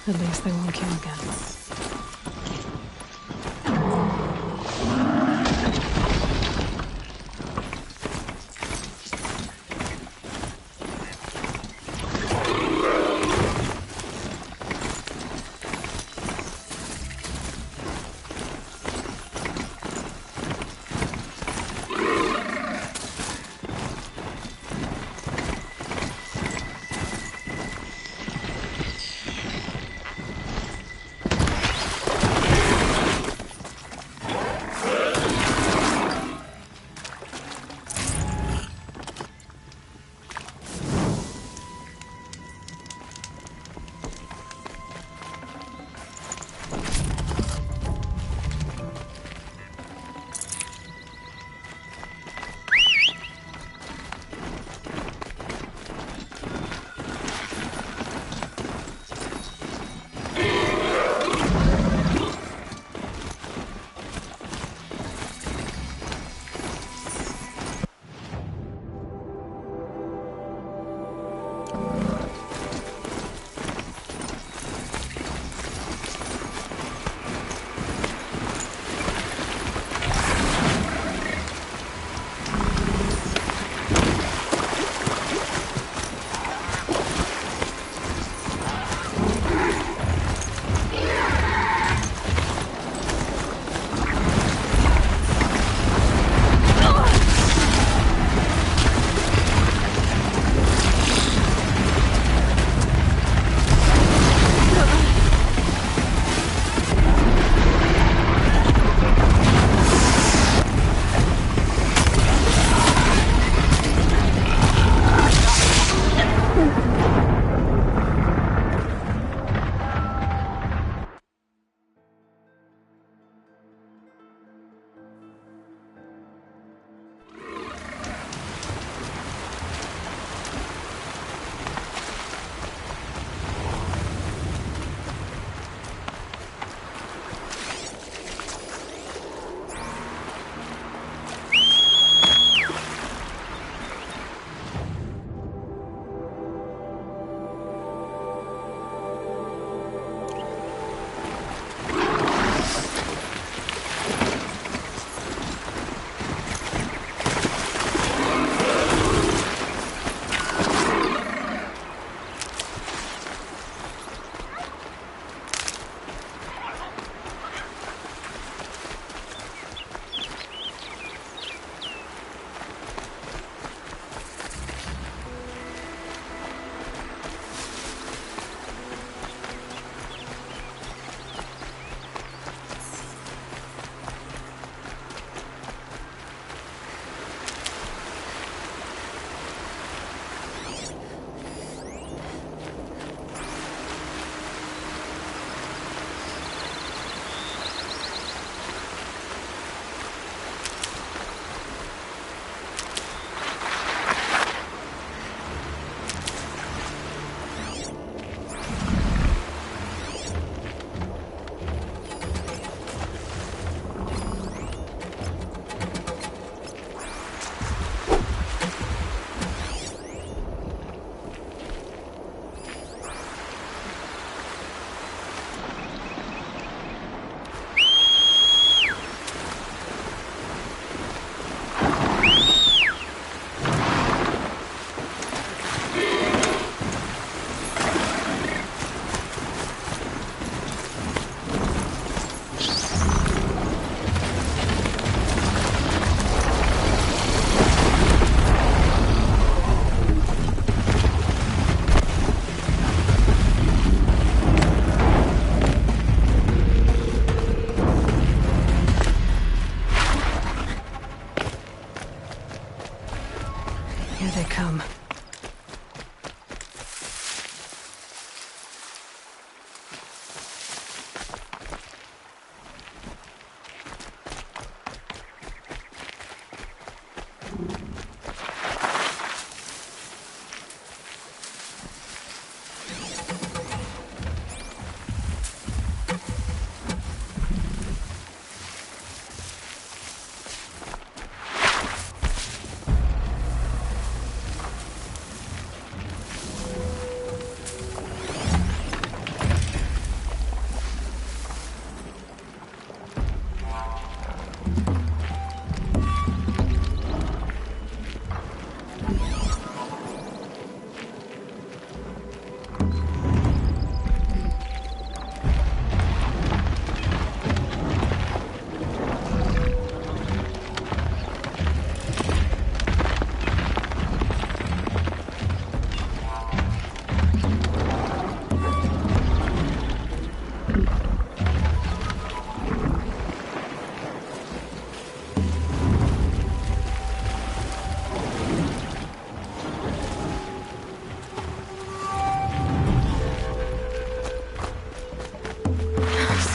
At least they won't kill again.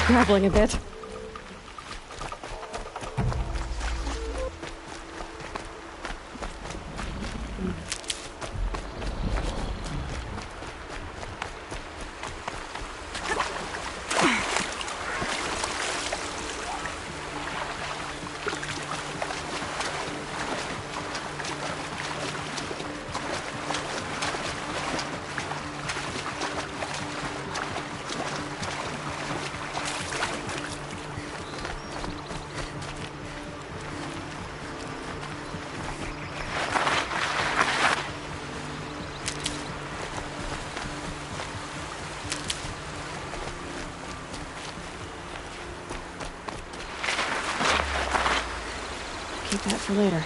scrabbling a bit. Keep that for later.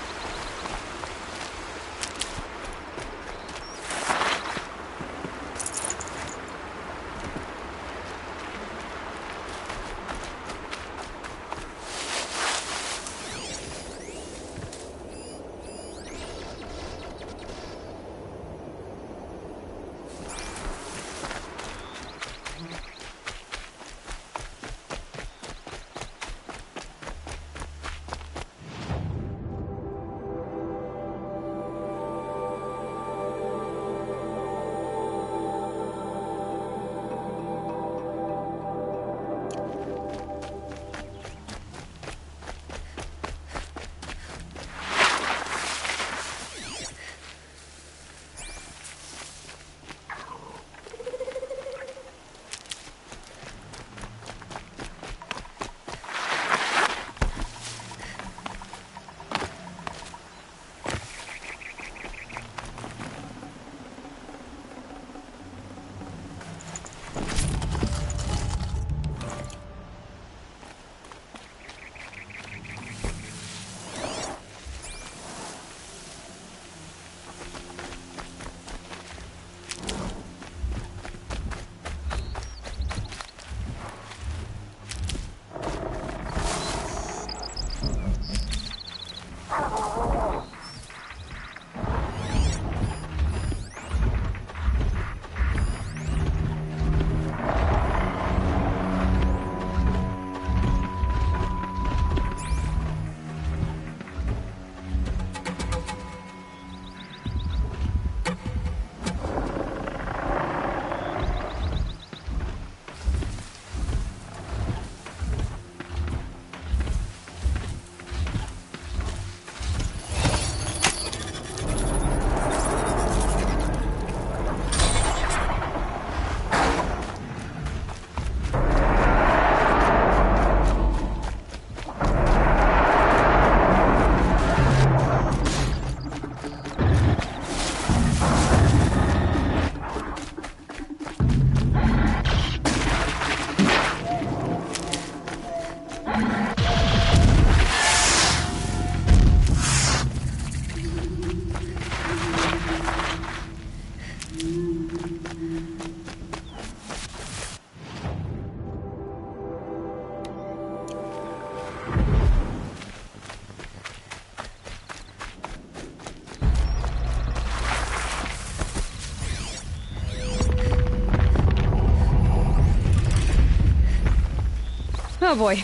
Oh boy.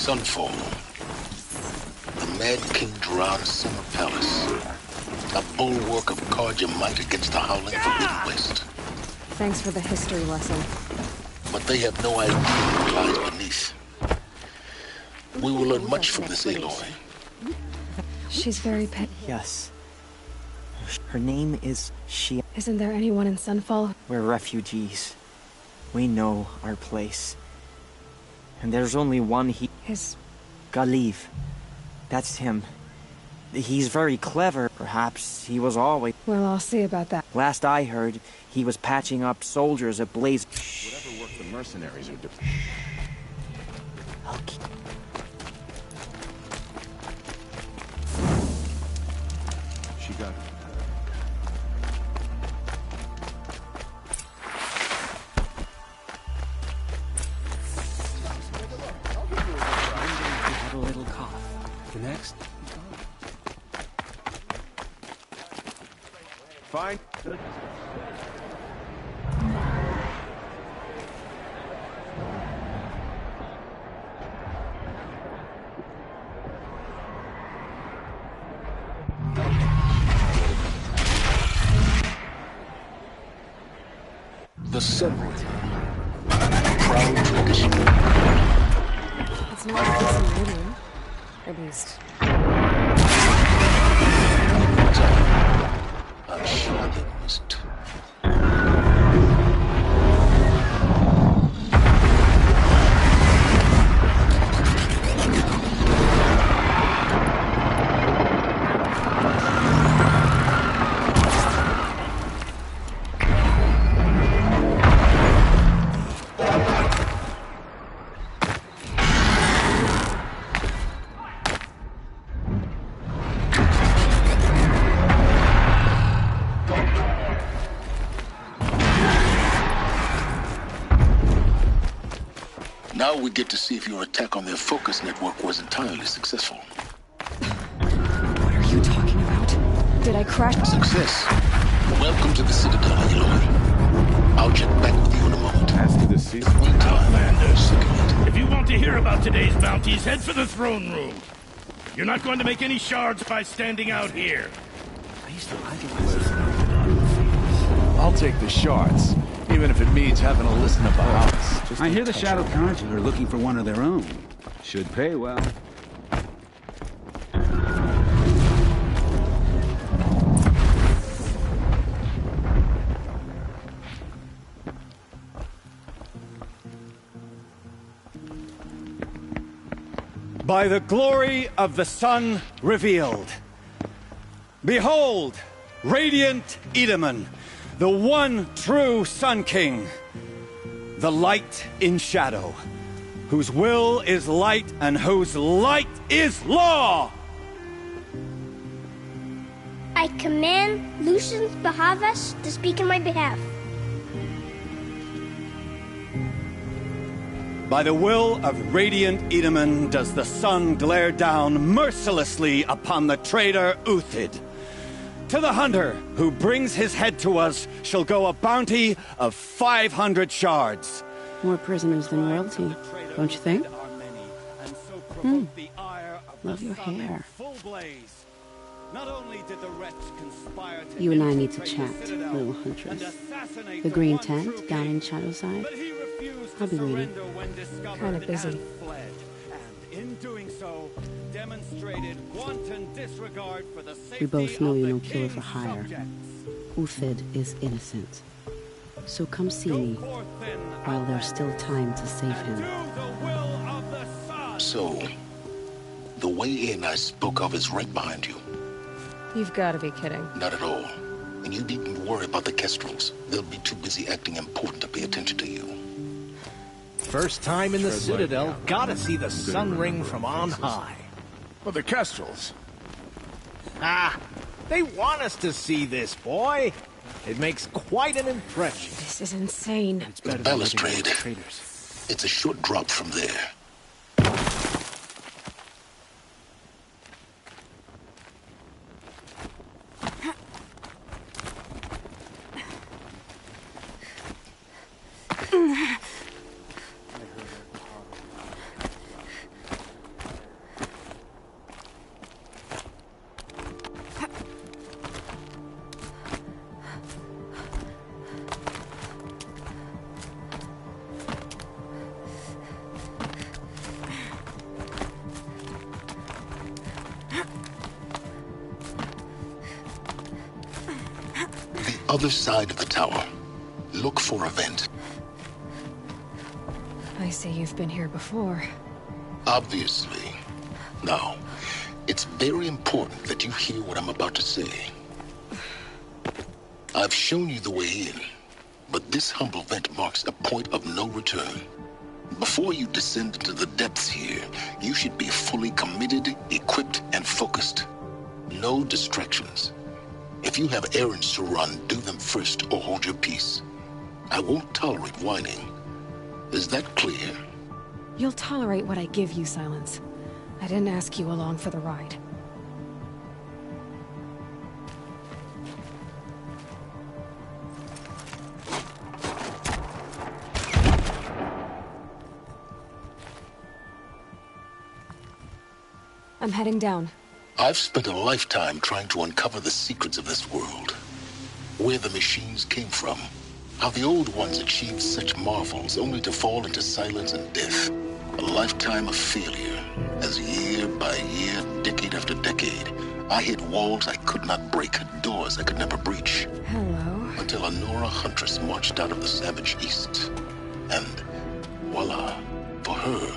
Sunfall. The Mad King Duran's summer palace. A bulwark of Carja might against the howling Forbidden West. Thanks for the history lesson. But they have no idea what lies beneath. We will learn much from this Aloy. She's very pet. Yes. Her name is Shia. Isn't there anyone in Sunfall? We're refugees. We know our place. And there's only one His... Galiv. That's him. He's very clever. Perhaps he was always... Well, I'll see about that. Last I heard, he was patching up soldiers at Blaze... Whatever work the mercenaries are doing. Okay. She got it. Had a little cough. The next? Fine. The Sunray. Proud tradition. It's not a decent radio. At least. I'm sure they must. Now we get to see if your attack on their focus network was entirely successful. What are you talking about? Did I crash? Success. Welcome to the Citadel, Aloy. I'll check back with you in a moment. As to the cease. Meantime, If you want to hear about today's bounties, head for the throne room. You're not going to make any shards by standing out here. I'll take the shards, even if it means having to listen to Bahamut. I hear the Shadow Carja are looking for one of their own. Should pay well. By the glory of the sun revealed. Behold, radiant Edaman, the one true Sun King, the light in shadow, whose will is light and whose light is law! I command Lucius Bahavas to speak in my behalf. By the will of radiant Edaman does the sun glare down mercilessly upon the traitor Uthid. To the hunter who brings his head to us shall go a bounty of 500 shards. More prisoners than royalty, don't you think? Love your hair. You and I need to chat, little huntress. The green tent down in Shadowside. I'll be waiting. Kind of busy. We both know you're no killer for hire. Uthid is innocent. So come see me while there's still time to save him. so the way in I spoke of is right behind you. You've got to be kidding. Not at all. And you needn't worry about the Kestrels. They'll be too busy acting important to pay attention to you. First time in the Citadel, gotta see the sun ring from on high. Well, the Kestrels. Ah, they want us to see this, boy. It makes quite an impression. This is insane. The balustrade. It's a short drop from there. other side of the tower. Look for a vent. I see you've been here before. Obviously. Now, it's very important that you hear what I'm about to say. I've shown you the way in, but this humble vent marks a point of no return. Before you descend into the depths here, you should be fully committed, equipped, and focused. No distractions. If you have errands to run, do them first or hold your peace. I won't tolerate whining. Is that clear? You'll tolerate what I give you, Silence. I didn't ask you along for the ride. I'm heading down. I've spent a lifetime trying to uncover the secrets of this world. Where the machines came from. How the old ones achieved such marvels only to fall into silence and death. A lifetime of failure, as year by year, decade after decade, I hit walls I could not break, doors I could never breach. Hello. Until a Nora huntress marched out of the savage east. And voila, for her,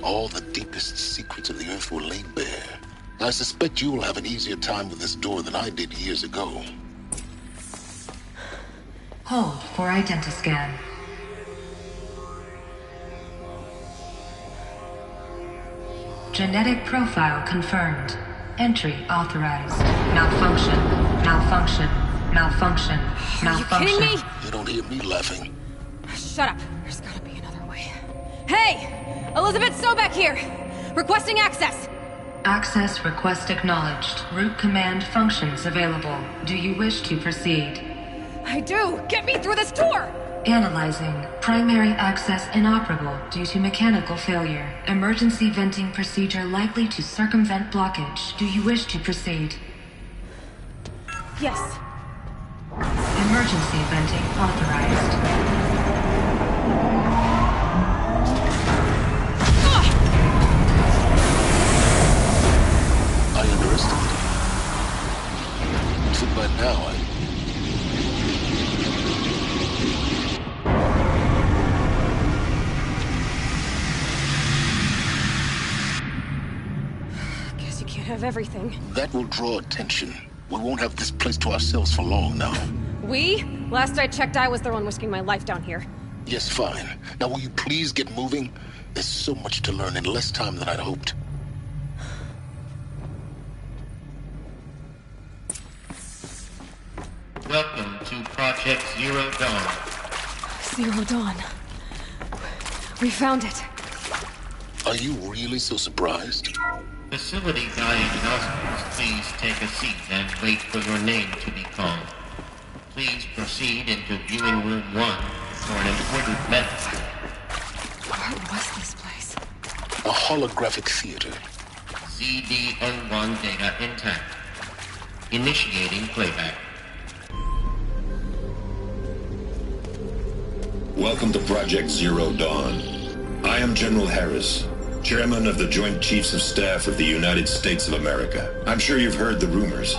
all the deepest secrets of the earth were laid bare. I suspect you will have an easier time with this door than I did years ago. Hold for identiscan. Genetic profile confirmed. Entry authorized. Malfunction. Malfunction. Malfunction. Malfunction. Are you kidding me? You don't hear me laughing. Shut up. There's gotta be another way. Hey! Elizabeth Sobek here! Requesting access! Access request acknowledged. Root command functions available. Do you wish to proceed? I do! Get me through this door! Analyzing. Primary access inoperable due to mechanical failure. Emergency venting procedure likely to circumvent blockage. Do you wish to proceed? Yes. Emergency venting authorized. I underestimated you. So by now, Guess you can't have everything. that will draw attention. We won't have this place to ourselves for long now. We? Last I checked, I was the one risking my life down here. Yes, fine. Now will you please get moving? There's so much to learn in less time than I'd hoped. Welcome to Project Zero Dawn. Zero Dawn. We found it. Are you really so surprised? Facility diagnostics, please take a seat and wait for your name to be called. Please proceed into viewing room 1 for an important message. What was this place? A holographic theater. CDN1 data intact. Initiating playback. Welcome to Project Zero Dawn. I am General Harris, Chairman of the Joint Chiefs of Staff of the United States of America. I'm sure you've heard the rumors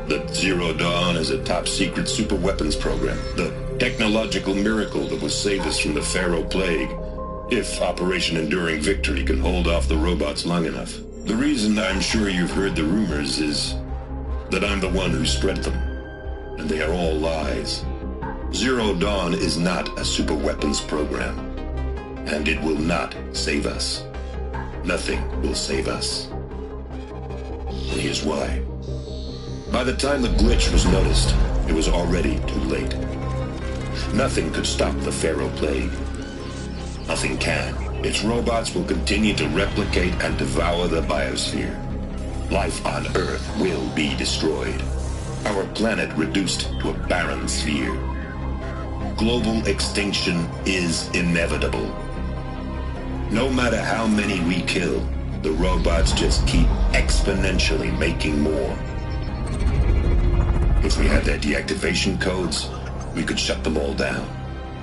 that Zero Dawn is a top-secret superweapons program, the technological miracle that will save us from the Pharaoh Plague, if Operation Enduring Victory can hold off the robots long enough. The reason I'm sure you've heard the rumors is that I'm the one who spread them, and they are all lies. Zero Dawn is not a superweapons program, and it will not save us. Nothing will save us. And here's why. By the time the glitch was noticed, it was already too late. Nothing could stop the Pharaoh Plague. Nothing can. Its robots will continue to replicate and devour the biosphere. Life on Earth will be destroyed. Our planet reduced to a barren sphere. Global extinction is inevitable. No matter how many we kill, the robots just keep exponentially making more. If we had their deactivation codes, we could shut them all down.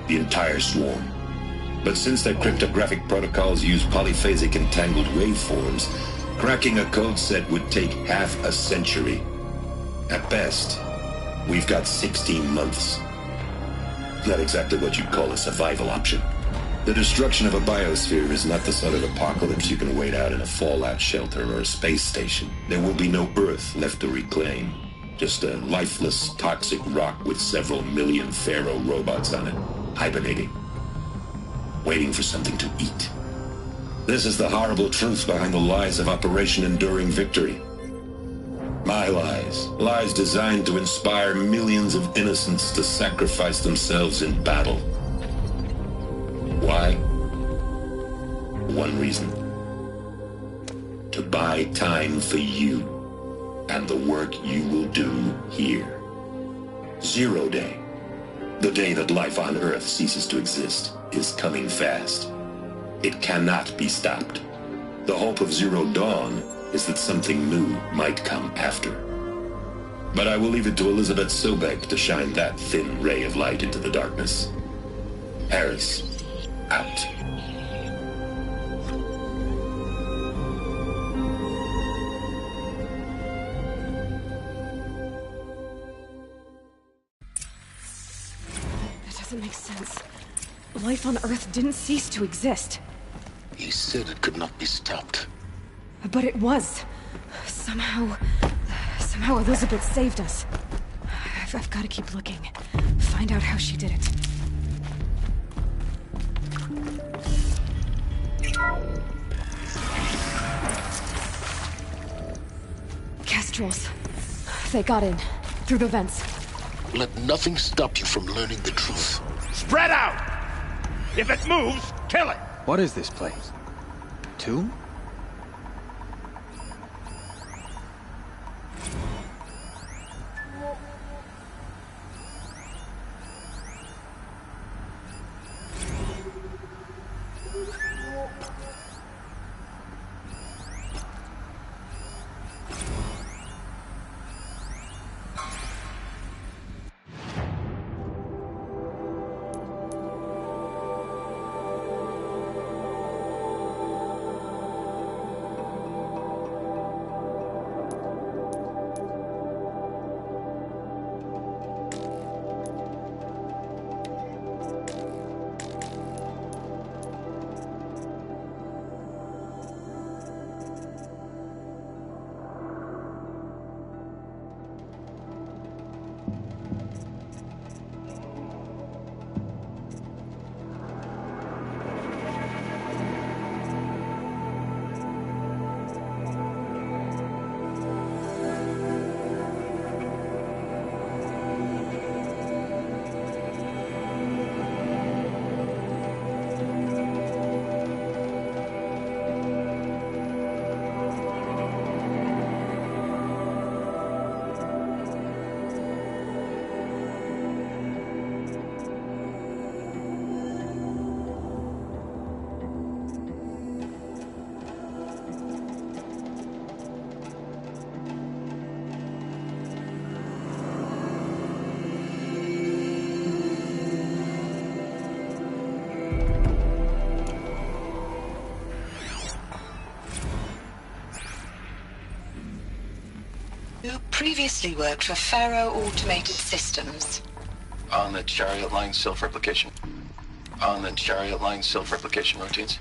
The entire swarm. But since their cryptographic protocols use polyphasic entangled waveforms, cracking a code set would take half a century. At best, We've got 16 months. Not exactly what you'd call a survival option. The destruction of a biosphere is not the sort of apocalypse you can wait out in a fallout shelter or a space station. There will be no Earth left to reclaim. Just a lifeless, toxic rock with several million Pharaoh robots on it, hibernating, waiting for something to eat. This is the horrible truth behind the lies of Operation Enduring Victory. My lies. Lies designed to inspire millions of innocents to sacrifice themselves in battle. Why? One reason. To buy time for you and the work you will do here. Zero Day, the day that life on Earth ceases to exist, is coming fast. It cannot be stopped. The hope of Zero Dawn is that something new might come after. But I will leave it to Elizabeth Sobek to shine that thin ray of light into the darkness. Harris, out. That doesn't make sense. Life on Earth didn't cease to exist. He said it could not be stopped. But it was. Somehow Elizabeth saved us. I've got to keep looking. Find out how she did it. Kestrels. They got in. Through the vents. Let nothing stop you from learning the truth. Spread out! If it moves, kill it! What is this place? Tomb? You previously worked for Pharaoh Automated Systems. On the Chariot Line self-replication. Routines.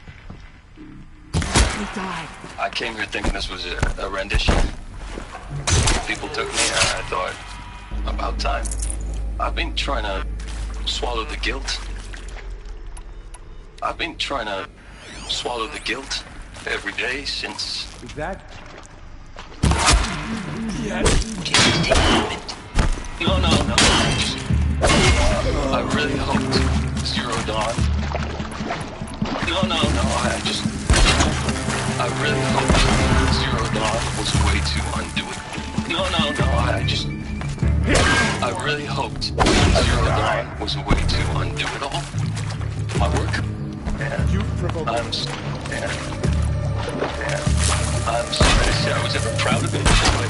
He died. I came here thinking this was a rendition. People took me and I thought, about time. I've been trying to swallow the guilt. Every day since... Is that... Yes. No. I really hoped Zero Dawn. No. I really hoped Zero Dawn was a way to undo it. No. I really hoped Zero Dawn was a way to undo it all. My work. You provoked. I'm sorry to say I was ever proud of it, but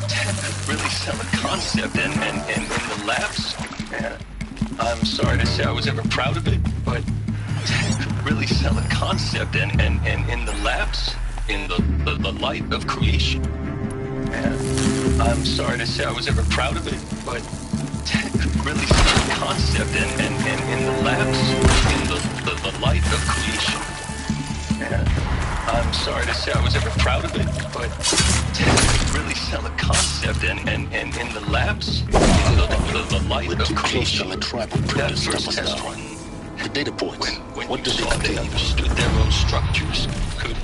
to really sell a concept and in the labs. I'm sorry to say I was ever proud of it, but to really sell a concept and in the labs, in the light of creation. I'm sorry to say I was ever proud of it, but really silly concept, and in the labs, in the light of creation. And I'm sorry to say I was ever proud of it, but really silly concept, and in the labs, in the light of creation. That first test run. The data points. When you saw they understood their own structures, could...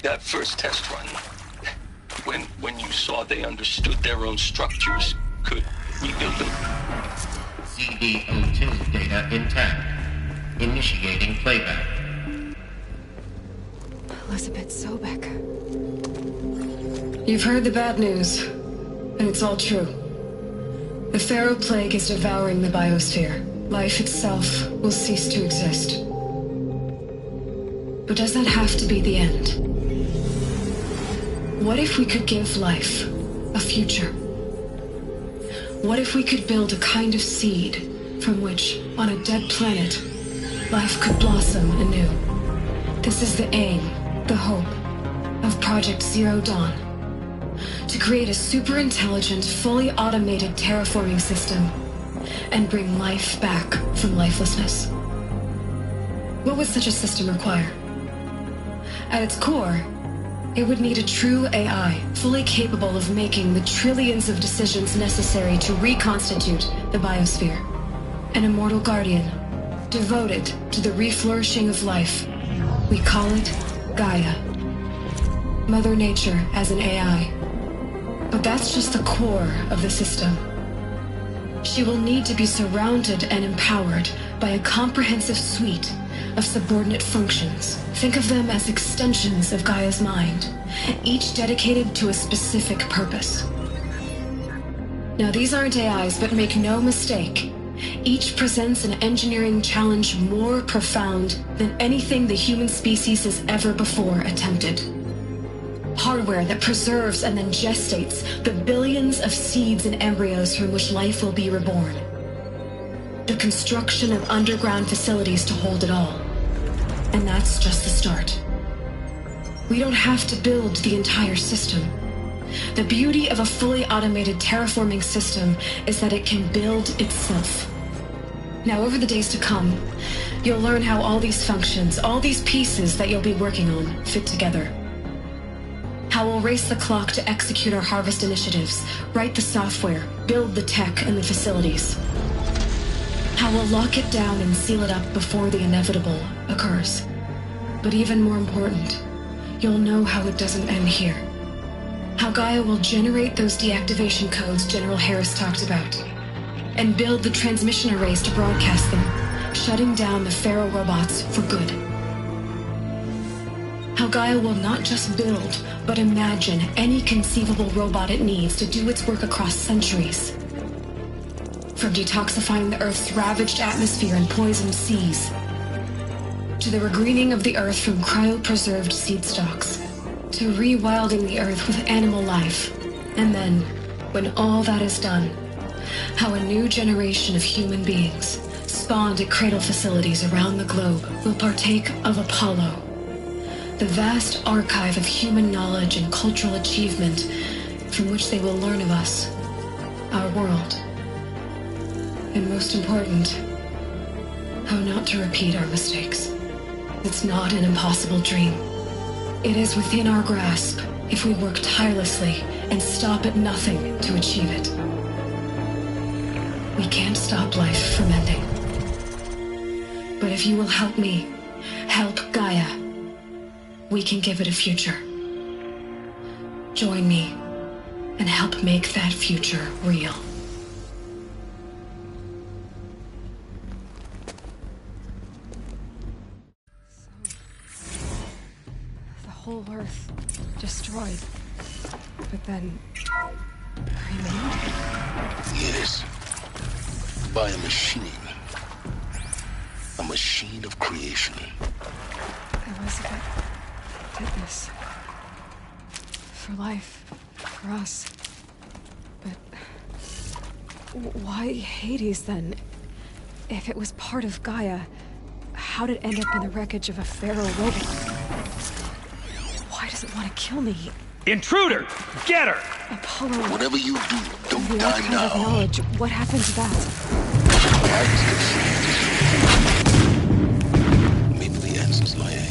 That first test run, when you saw they understood their own structures, could rebuild them. CD02 data intact. Initiating playback. Elizabeth Sobek. You've heard the bad news, and it's all true. The Pharaoh Plague is devouring the biosphere. Life itself will cease to exist. But does that have to be the end? What if we could give life a future? What if we could build a kind of seed from which, on a dead planet, life could blossom anew? This is the aim, the hope, of Project Zero Dawn. To create a super-intelligent, fully automated terraforming system and bring life back from lifelessness. What would such a system require? At its core, it would need a true AI, fully capable of making the trillions of decisions necessary to reconstitute the biosphere. An immortal guardian, devoted to the reflourishing of life. We call it Gaia. Mother Nature as an AI. But that's just the core of the system. She will need to be surrounded and empowered by a comprehensive suite of subordinate functions. Think of them as extensions of Gaia's mind, each dedicated to a specific purpose. Now, these aren't AIs, but make no mistake, each presents an engineering challenge more profound than anything the human species has ever before attempted. Hardware that preserves and then gestates the billions of seeds and embryos from which life will be reborn. The construction of underground facilities to hold it all. And that's just the start. We don't have to build the entire system. The beauty of a fully automated terraforming system is that it can build itself. Now, over the days to come, you'll learn how all these functions, all these pieces that you'll be working on, fit together. How we'll race the clock to execute our harvest initiatives, write the software, build the tech and the facilities. How we'll lock it down and seal it up before the inevitable occurs. But even more important, you'll know how it doesn't end here. How Gaia will generate those deactivation codes General Harris talked about, and build the transmission arrays to broadcast them, shutting down the Pharaoh robots for good. How Gaia will not just build, but imagine any conceivable robot it needs to do its work across centuries. From detoxifying the Earth's ravaged atmosphere and poisoned seas, to the regreening of the Earth from cryopreserved seed stalks, to rewilding the Earth with animal life. And then, when all that is done, how a new generation of human beings, spawned at cradle facilities around the globe, will partake of Apollo, the vast archive of human knowledge and cultural achievement from which they will learn of us, our world. And most important, how not to repeat our mistakes. It's not an impossible dream. It is within our grasp if we work tirelessly and stop at nothing to achieve it. We can't stop life from ending. But if you will help me, help Gaia, we can give it a future. Join me and help make that future real. The whole Earth destroyed, but then remade? Yes. By a machine. A machine of creation. Elizabeth did this. For life. For us. But why Hades then? If it was part of Gaia, How'd it end up in the wreckage of a Pharaoh robot? Why does it want to kill me? Intruder! Get her! Apollo... Whatever you do, don't the die archive now. of knowledge. What happened to that? Maybe the answers lie ahead.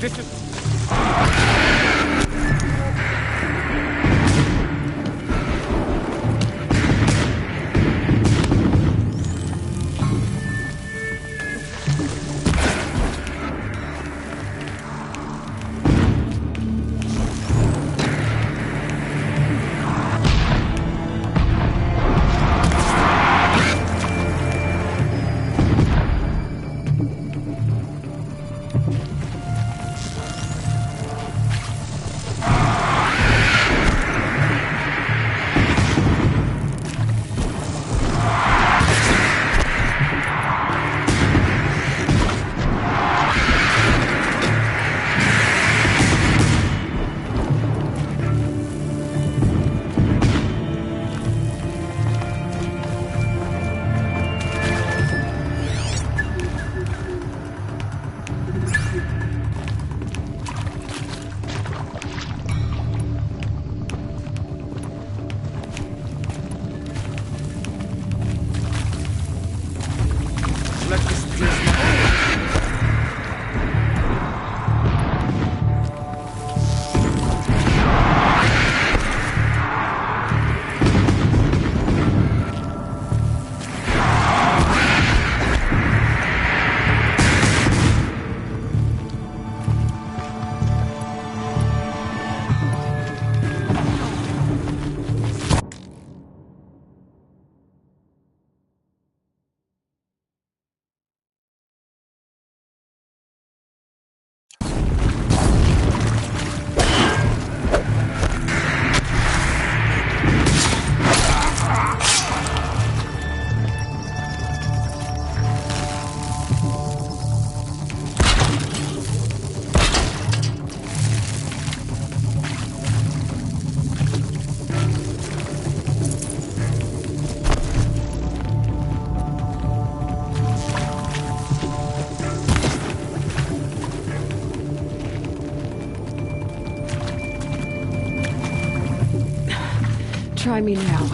This is... Try me now.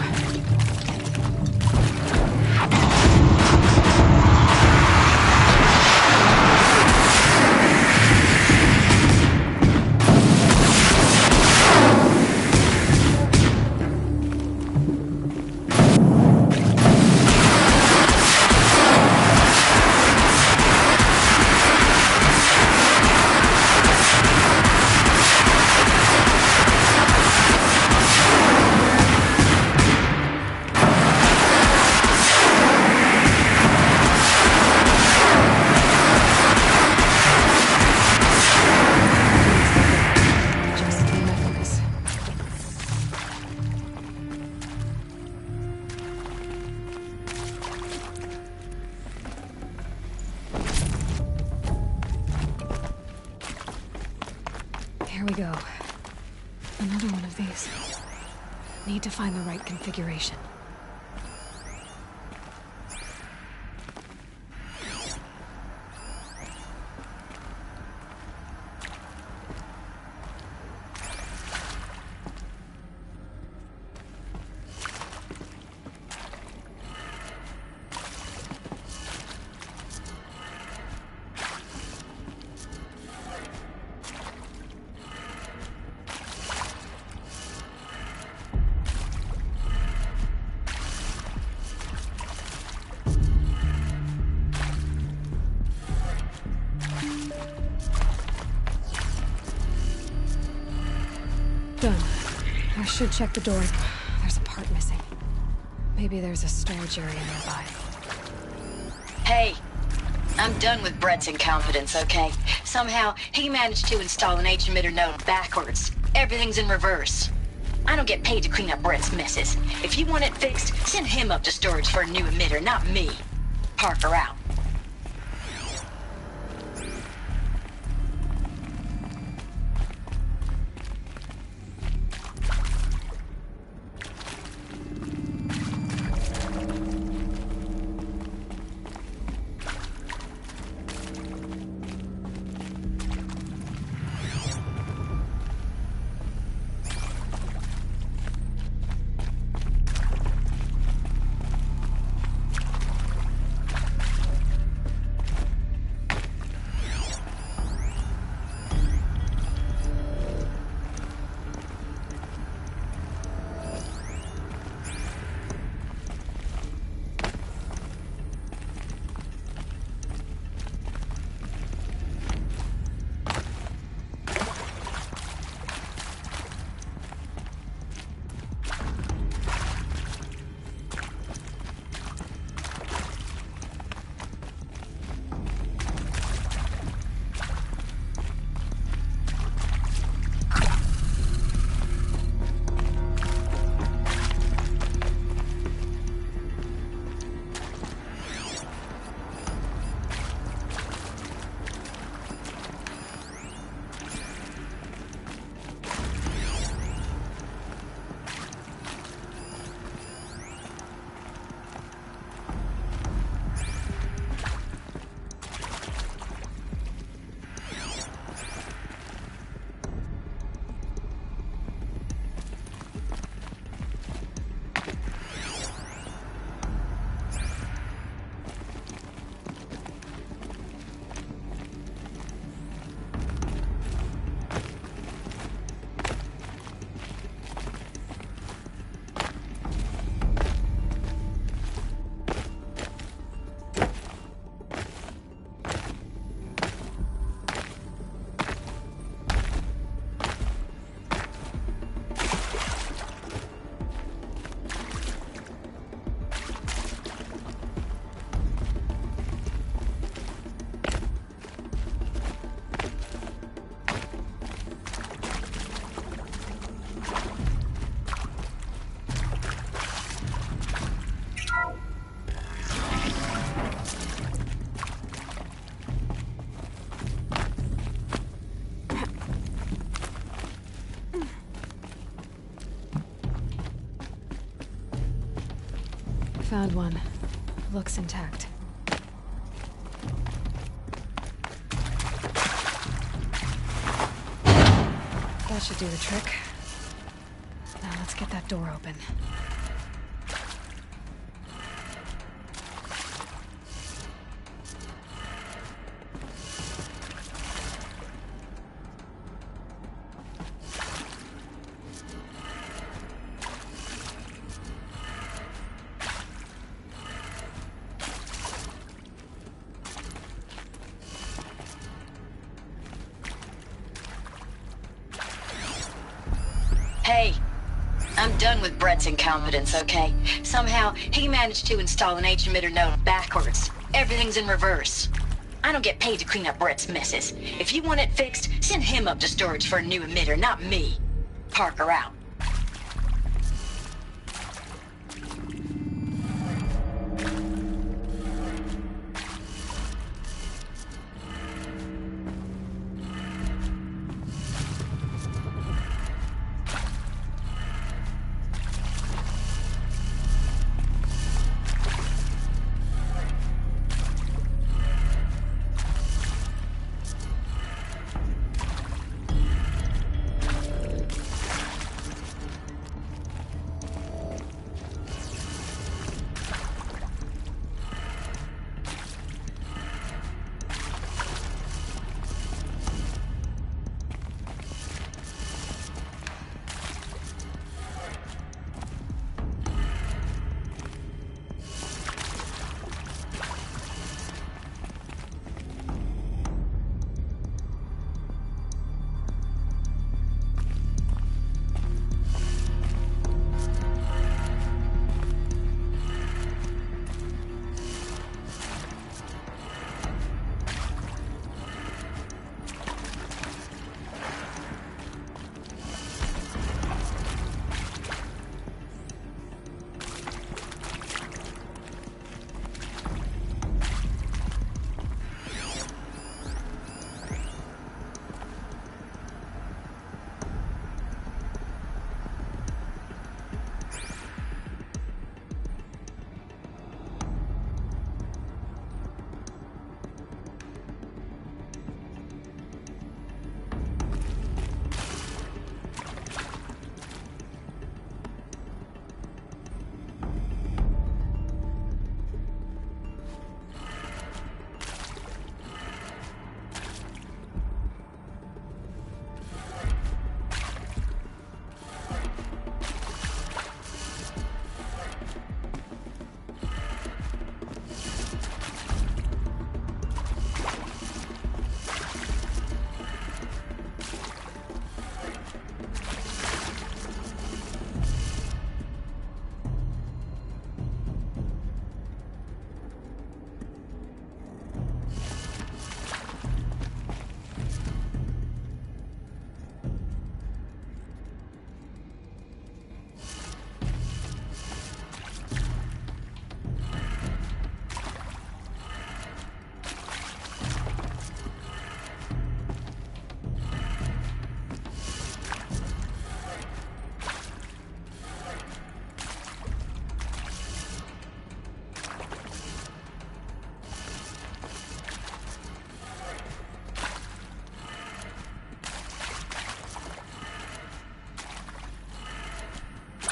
Here we go. Another one of these. Need to find the right configuration. Done. I should check the door. There's a part missing. Maybe there's a storage area nearby. Hey, I'm done with Brett's incompetence, okay? Somehow, he managed to install an H-emitter node backwards. Everything's in reverse. I don't get paid to clean up Brett's messes. If you want it fixed, send him up to storage for a new emitter, not me. Parker out. Found one. Looks intact. That should do the trick. Now let's get that door open. Hey, I'm done with Brett's incompetence, okay? Somehow, he managed to install an H-emitter node backwards. Everything's in reverse. I don't get paid to clean up Brett's messes. If you want it fixed, send him up to storage for a new emitter, not me. Parker out.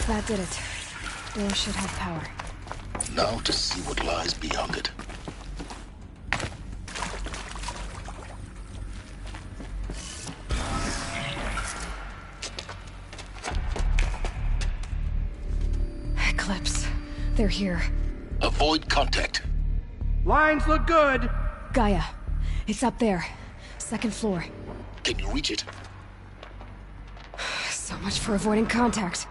That did it. Door should have power. Now to see what lies beyond it. Eclipse. They're here. Avoid contact. Lines look good. Gaia. It's up there. Second floor. Can you reach it? So much for avoiding contact.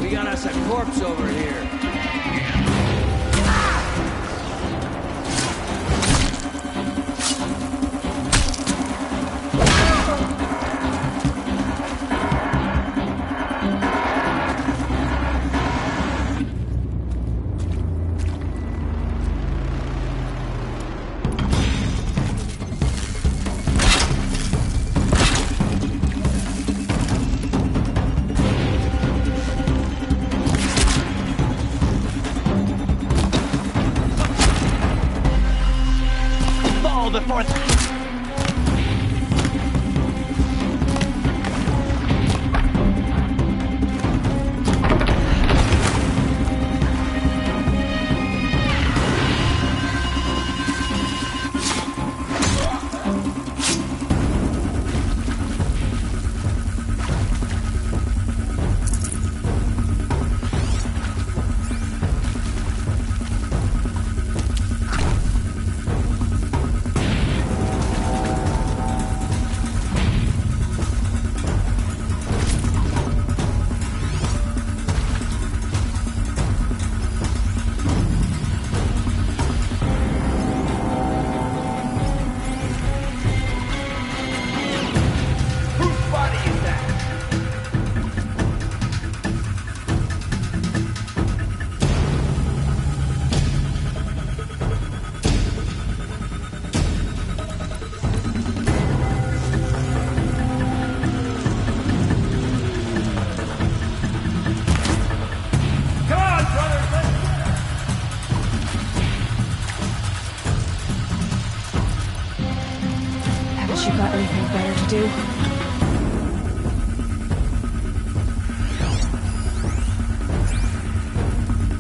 We got us a corpse over here.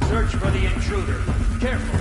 Search for the intruder. Careful.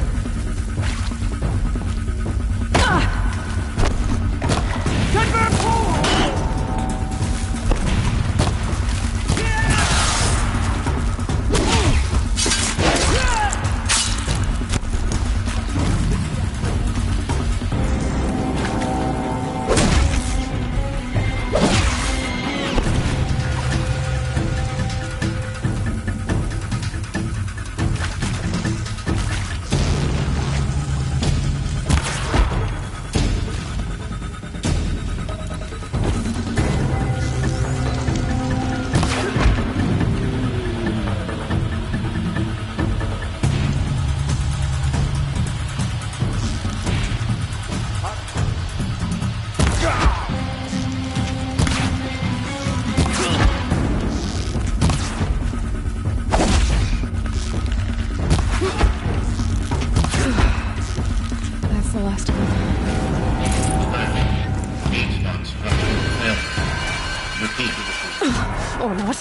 Or not.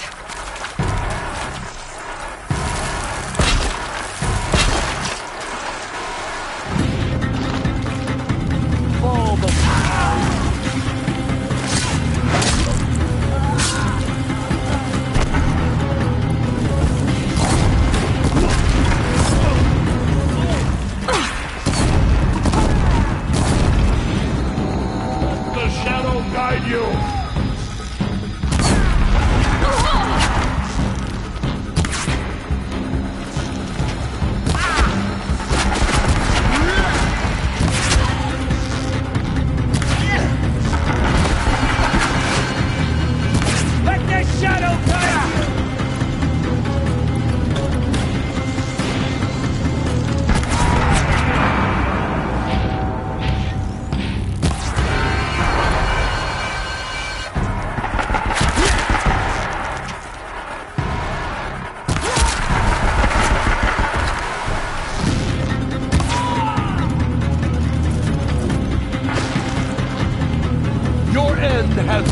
The shadow guide you! Your end has...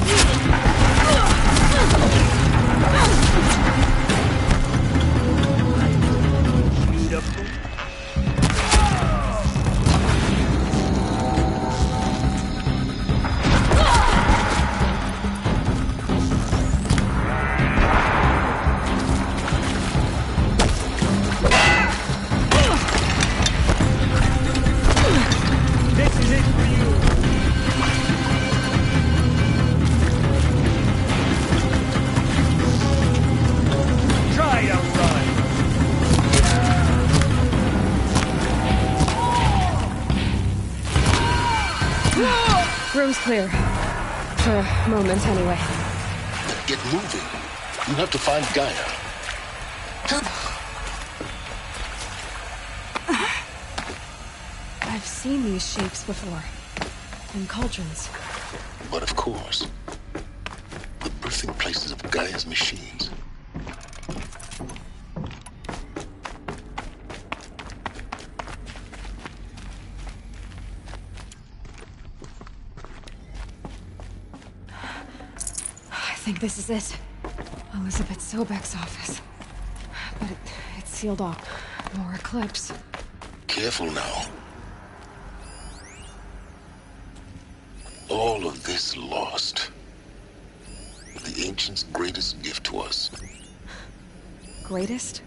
room's clear. For a moment, anyway. Get moving. You have to find Gaia. I've seen these shapes before. In cauldrons. But of course, the birthing places of Gaia's machines. I think this is it. Elizabeth Sobek's office. But it's sealed off. More Eclipse. Careful now. All of this lost. The Ancients' greatest gift to us. Greatest?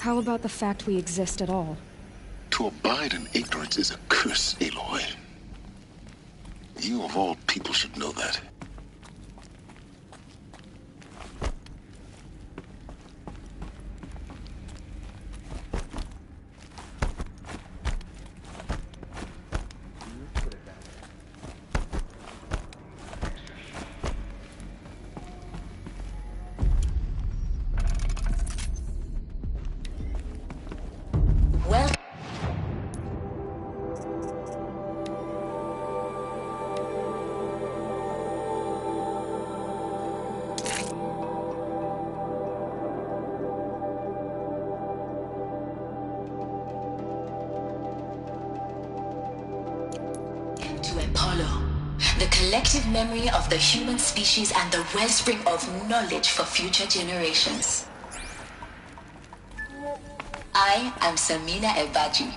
How about the fact we exist at all? To abide in ignorance is a curse, Aloy. You of all people should know that. Collective memory of the human species and the wellspring of knowledge for future generations. I am Samina Ebaji.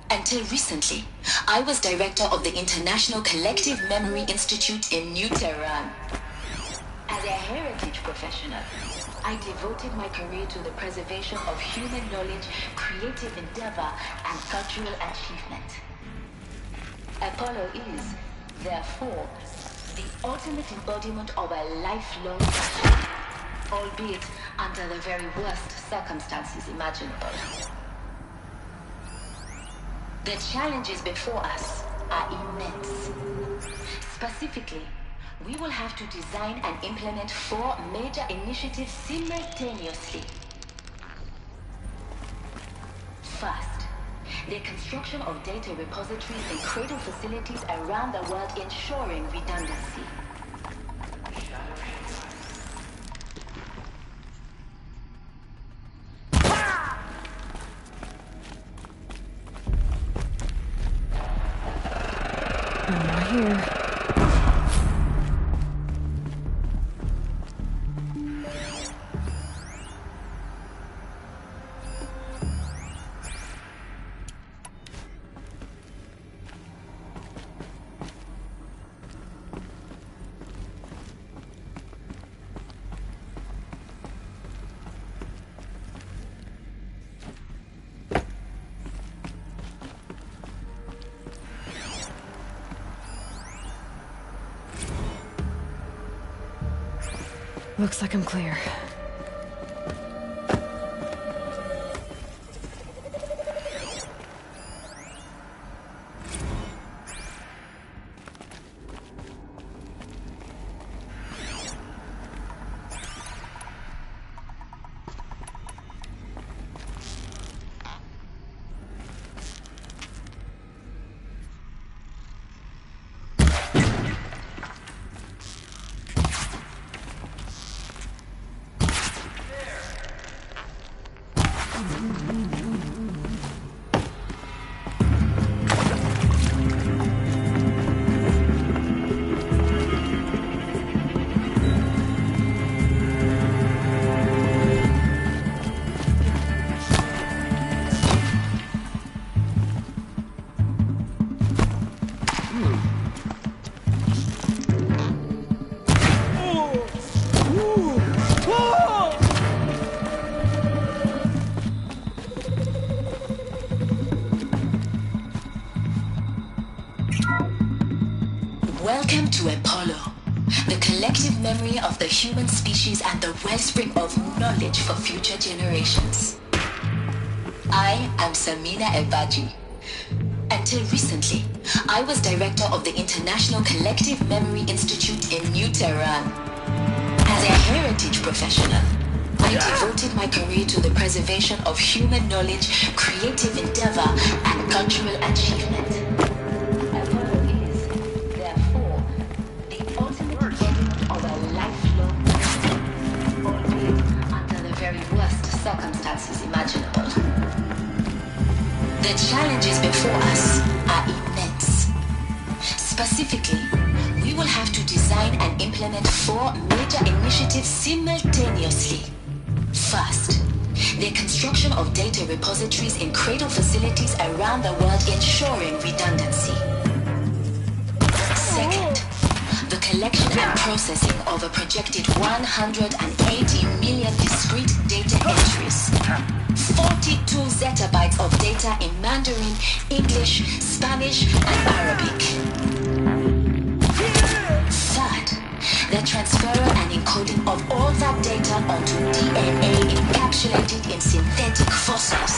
Until recently, I was director of the International Collective Memory Institute in New Tehran. As a heritage professional, I devoted my career to the preservation of human knowledge, creative endeavor, and cultural achievement. Apollo is, therefore, the ultimate embodiment of a lifelong passion, albeit under the very worst circumstances imaginable. The challenges before us are immense. Specifically, we will have to design and implement 4 major initiatives simultaneously. First, the construction of data repositories and cradle facilities around the world, ensuring redundancy. Here. Looks like I'm clear. Welcome to Apollo, the collective memory of the human species and the wellspring of knowledge for future generations. I am Samina Ebaji. Until until recently, I was director of the International Collective Memory Institute in New Tehran. As a heritage professional, I devoted my career to the preservation of human knowledge, creative endeavor, and cultural achievement. Apollo is, therefore, the ultimate embodiment of a lifelong lesson, albeit under the very worst circumstances imaginable. The challenges before us are immense. Specifically, we will have to design and implement 4 major initiatives simultaneously. First, the construction of data repositories in cradle facilities around the world, ensuring redundancy. Second, the collection and processing of a projected 180 million discrete data entries. 42 zettabytes of data in Mandarin, English, Spanish, and Arabic. Third, the transfer and encoding of all that data onto DNA encapsulated in synthetic fossils.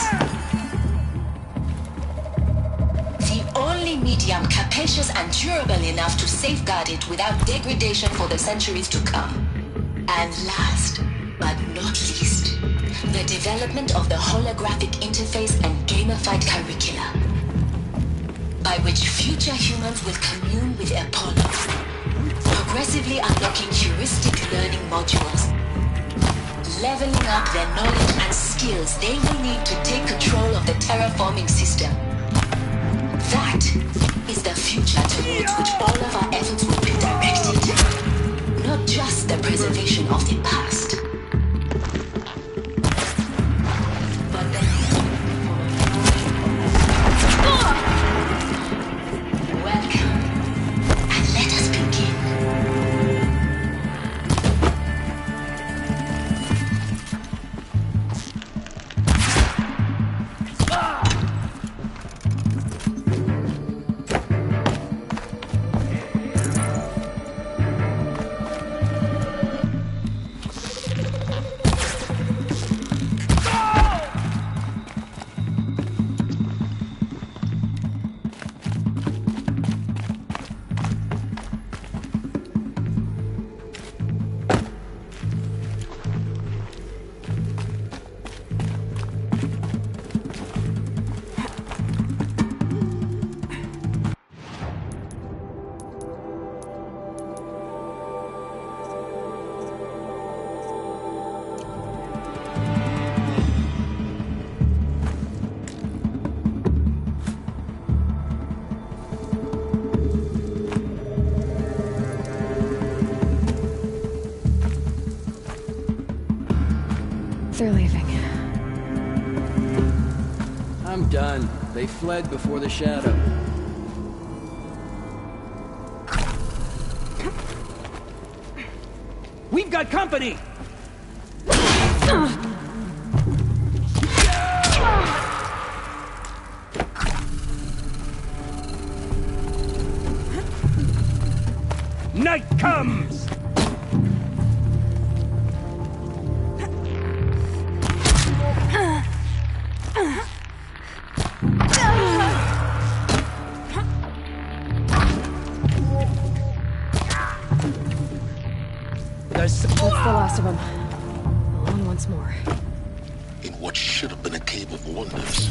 The only medium capacious and durable enough to safeguard it without degradation for the centuries to come. And last, but not least, the development of the holographic interface and gamified curricula, by which future humans will commune with Apollo, progressively unlocking heuristic learning modules, leveling up their knowledge and skills they will need to take control of the terraforming system. That is the future towards which all of our efforts will be directed, not just the preservation of the past. They're leaving. I'm done. They fled before the shadow. We've got company! Night comes! That's the last of them. On once more. In what should have been a cave of wonders.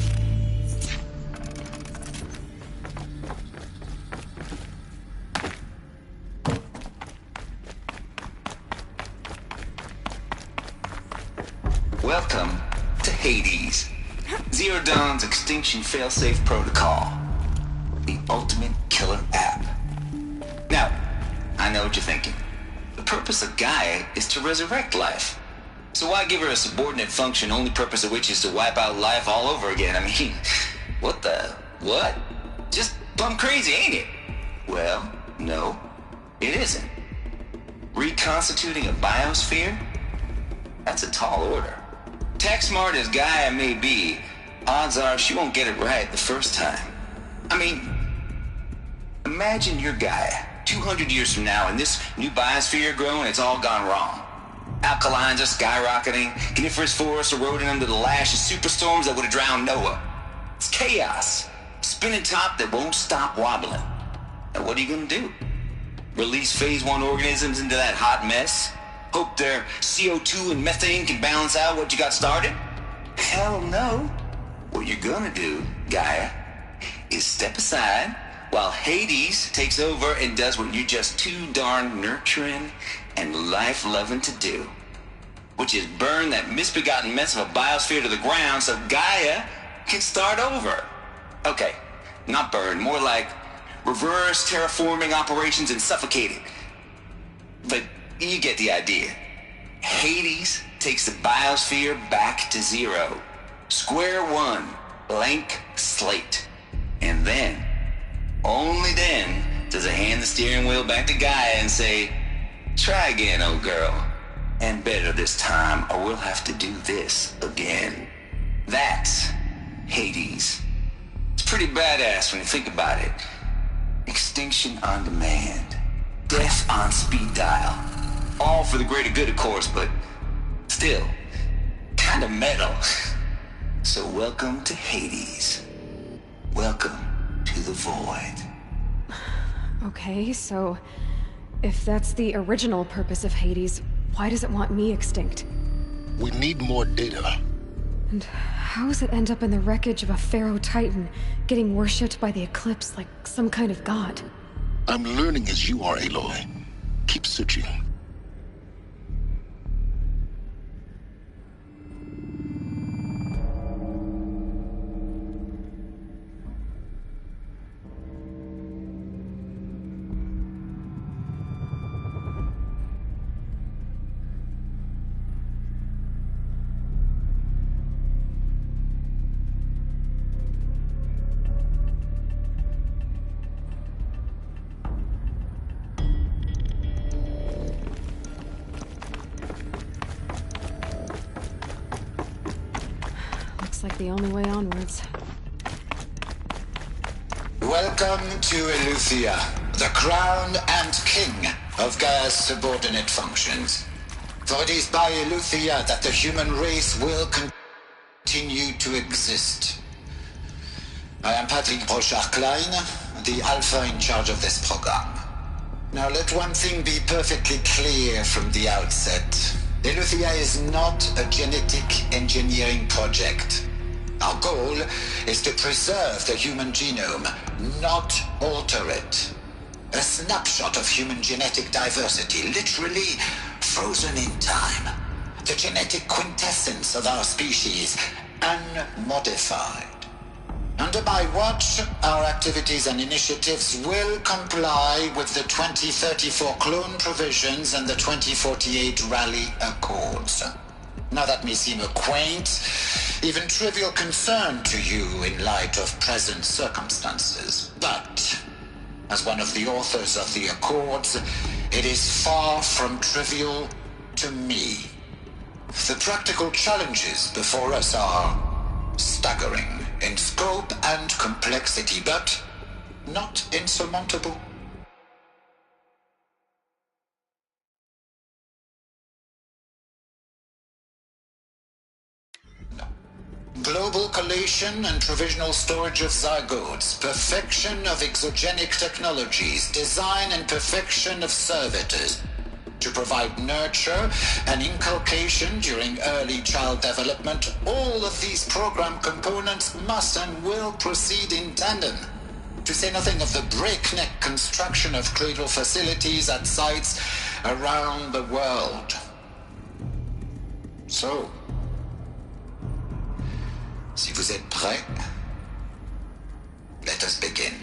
Welcome to Hades. Zero Dawn's extinction failsafe protocol. The ultimate killer app. Now, I know what you're thinking. The purpose of Gaia is to resurrect life. So why give her a subordinate function, only purpose of which is to wipe out life all over again? I mean, what? Just plumb crazy, ain't it? Well, no, it isn't. Reconstituting a biosphere? That's a tall order. Tech smart as Gaia may be, odds are she won't get it right the first time. I mean, imagine you're Gaia, 200 years from now, and this new biosphere growing, it's all gone wrong. Alkalines are skyrocketing, coniferous forests eroding under the lash of superstorms that would have drowned Noah. It's chaos. spinning top that won't stop wobbling. Now what are you gonna do? Release phase 1 organisms into that hot mess? Hope their CO2 and methane can balance out what you got started? Hell no. What you're gonna do, Gaia, is step aside while Hades takes over and does what you're just too darn nurturing and life-loving to do, which is burn that misbegotten mess of a biosphere to the ground so Gaia can start over. Okay, not burn, more like reverse terraforming operations and suffocate it. But you get the idea. Hades takes the biosphere back to zero. Square one, blank slate. And then, only then, does it hand the steering wheel back to Gaia and say, try again, old girl. And better this time, or we'll have to do this again. That's Hades. It's pretty badass when you think about it. Extinction on demand. Death on speed dial. All for the greater good, of course, but still, kind of metal. So welcome to Hades. Welcome to the void. Okay, so if that's the original purpose of Hades, why does it want me extinct? We need more data. And how does it end up in the wreckage of a Pharaoh Titan, getting worshipped by the Eclipse like some kind of god? I'm learning as you are, Aloy. Keep searching. Like the only way onwards. Welcome to Eleuthia, the crown and king of Gaia's subordinate functions. For it is by Eleuthia that the human race will continue to exist. I am Patrick Brochard-Klein, the Alpha in charge of this program. Now let one thing be perfectly clear from the outset. Eleuthia is not a genetic engineering project. Our goal is to preserve the human genome, not alter it. A snapshot of human genetic diversity, literally frozen in time. The genetic quintessence of our species, unmodified. Under my watch, our activities and initiatives will comply with the 2034 clone provisions and the 2048 Raleigh Accords. Now that may seem a quaint, even trivial concern to you in light of present circumstances, but as one of the authors of the Accords, it is far from trivial to me. The practical challenges before us are staggering in scope and complexity, but not insurmountable. Global collation and provisional storage of zygotes, perfection of exogenic technologies, design and perfection of servitors, to provide nurture and inculcation during early child development. All of these program components must and will proceed in tandem, to say nothing of the breakneck construction of cradle facilities at sites around the world. So, si vous êtes prêts, let us begin.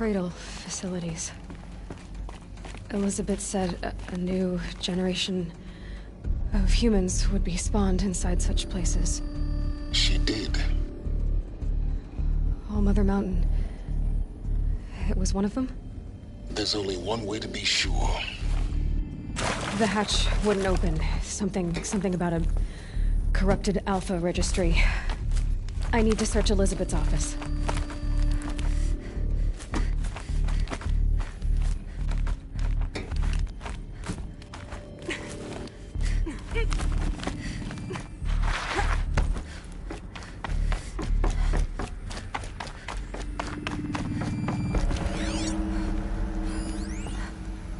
Cradle facilities. Elizabeth said a new generation of humans would be spawned inside such places. She did. All Mother Mountain. It was one of them? There's only one way to be sure. The hatch wouldn't open. Something about a corrupted Alpha registry. I need to search Elizabeth's office.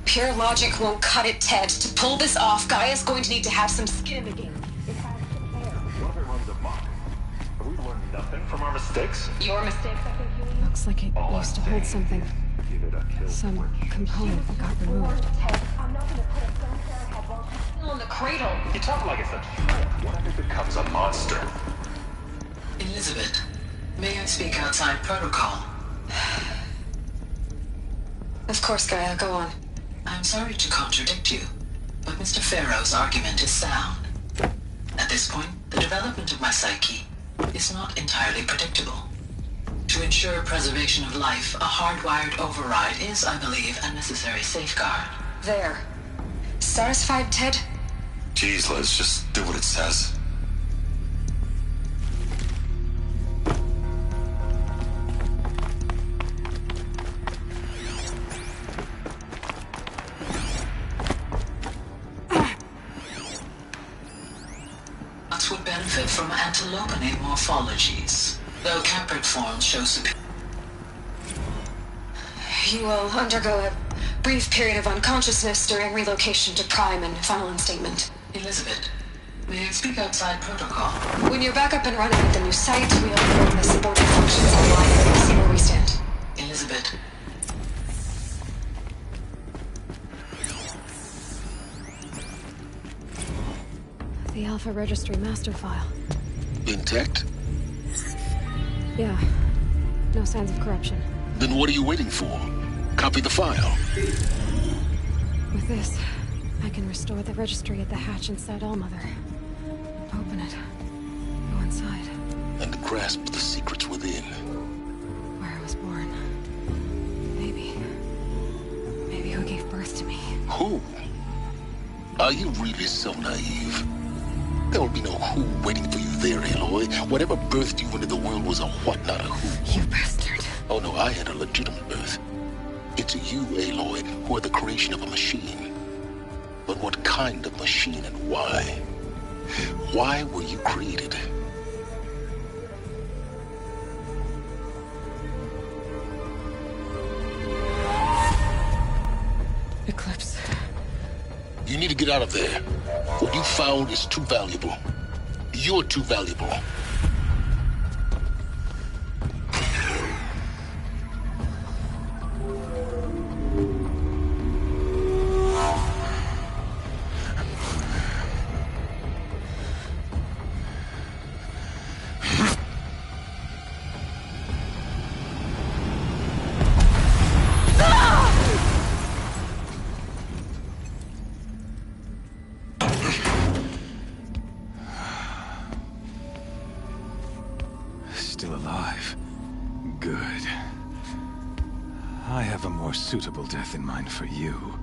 Pure logic won't cut it, Ted. To pull this off, Gaia's going to need to have some skin in the game. Mother runs amok. Have we learned nothing from our mistakes? Your mistakes, I think you Looks like it used to hold something. Some component that got removed. I'm not gonna put a gunfire head while she's still in the cradle. You talk like it's a joke. What if it becomes a monster? Elizabeth, may I speak outside protocol? Of course, Gaia, go on. I'm sorry to contradict you, but Mr. Farrow's argument is sound. At this point, the development of my psyche is not entirely predictable. To ensure preservation of life, a hardwired override is, I believe, a necessary safeguard. There. Satisfied, Ted? Jeez, Liz, just do what it says. Us would benefit from antilopinae morphologies, though caprid forms show superior. You will undergo a brief period of unconsciousness during relocation to Prime and final instatement. Elizabeth, may I speak outside protocol? When you're back up and running at the new site, we'll bring the supporting functions online and see where we stand. Elizabeth. The Alpha Registry master file. Intact? Yeah. No signs of corruption. Then what are you waiting for? Copy the file. With this, I can restore the registry at the hatch inside Allmother. Open it. Go inside. And grasp the secrets within. Where I was born. Maybe who gave birth to me. Who? Are you really so naive? There will be no who waiting for you there, Aloy. Whatever birthed you into the world was a what, not a who. You bastard. Oh no, I had a legitimate birth. It's you, Aloy, who are the creation of a machine. But what kind of machine and why? Why were you created? Eclipse. You need to get out of there. What you found is too valuable. You're too valuable. Still alive. Good. I have a more suitable death in mind for you,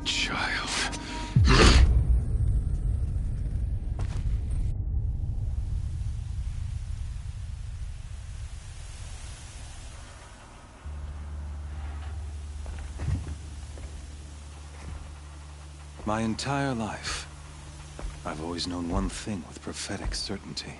child. My entire life, I've always known one thing with prophetic certainty.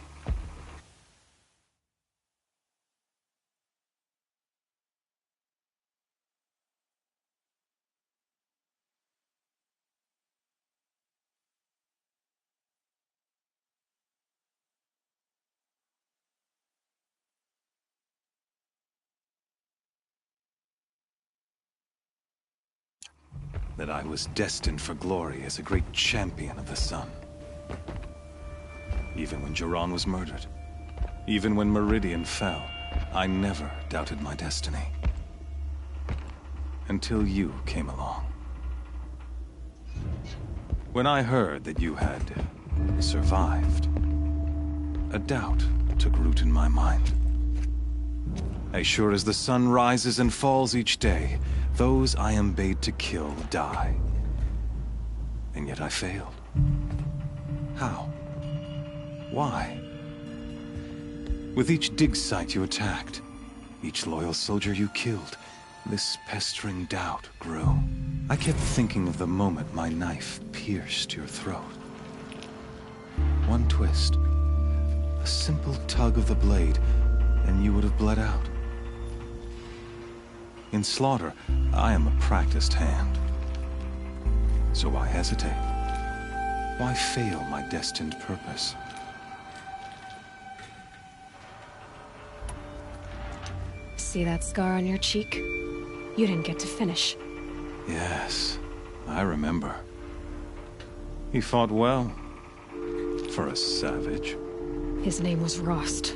That I was destined for glory as a great champion of the sun. Even when Jiran was murdered, even when Meridian fell, I never doubted my destiny. Until you came along. When I heard that you had survived, a doubt took root in my mind. As sure as the sun rises and falls each day, those I am bade to kill die. And yet I failed. How? Why? With each dig site you attacked, each loyal soldier you killed, this pestering doubt grew. I kept thinking of the moment my knife pierced your throat. One twist, a simple tug of the blade, and you would have bled out. In slaughter, I am a practiced hand. So why hesitate? Why fail my destined purpose? See that scar on your cheek? You didn't get to finish. Yes, I remember. He fought well, for a savage. His name was Rost,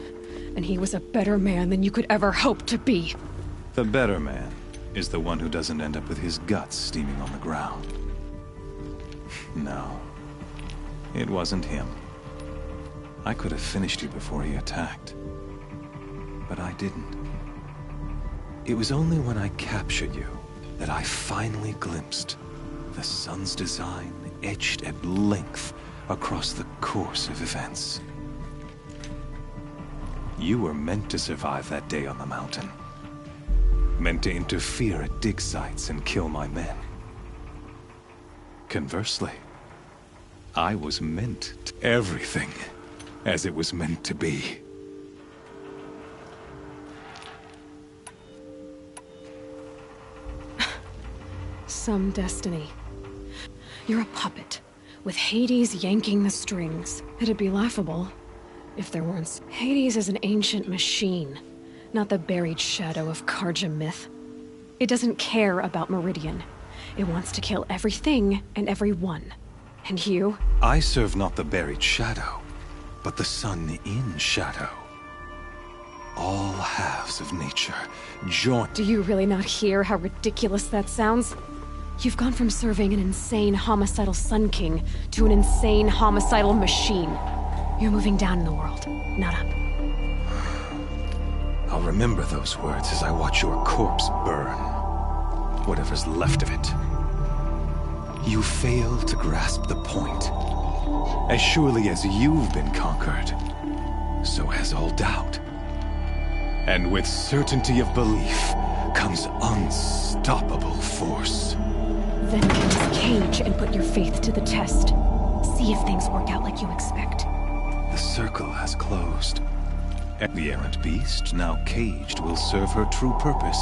and he was a better man than you could ever hope to be. The better man is the one who doesn't end up with his guts steaming on the ground. No, it wasn't him. I could have finished you before he attacked, but I didn't. It was only when I captured you that I finally glimpsed the sun's design etched at length across the course of events. You were meant to survive that day on the mountain. Meant to interfere at dig sites and kill my men. Conversely, I was meant to everything as it was meant to be. Some destiny. You're a puppet, with Hades yanking the strings. It'd be laughable if there weren't. Hades is an ancient machine, not the buried shadow of Karja myth. It doesn't care about Meridian. It wants to kill everything and everyone. And you? I serve not the buried shadow, but the sun in shadow. All halves of nature join. Do you really not hear how ridiculous that sounds? You've gone from serving an insane homicidal Sun King to an insane homicidal machine. You're moving down in the world, not up. I'll remember those words as I watch your corpse burn. Whatever's left of it. You fail to grasp the point. As surely as you've been conquered, so has all doubt. And with certainty of belief comes unstoppable force. Then get this cage and put your faith to the test. See if things work out like you expect. The circle has closed. And the errant beast, now caged, will serve her true purpose.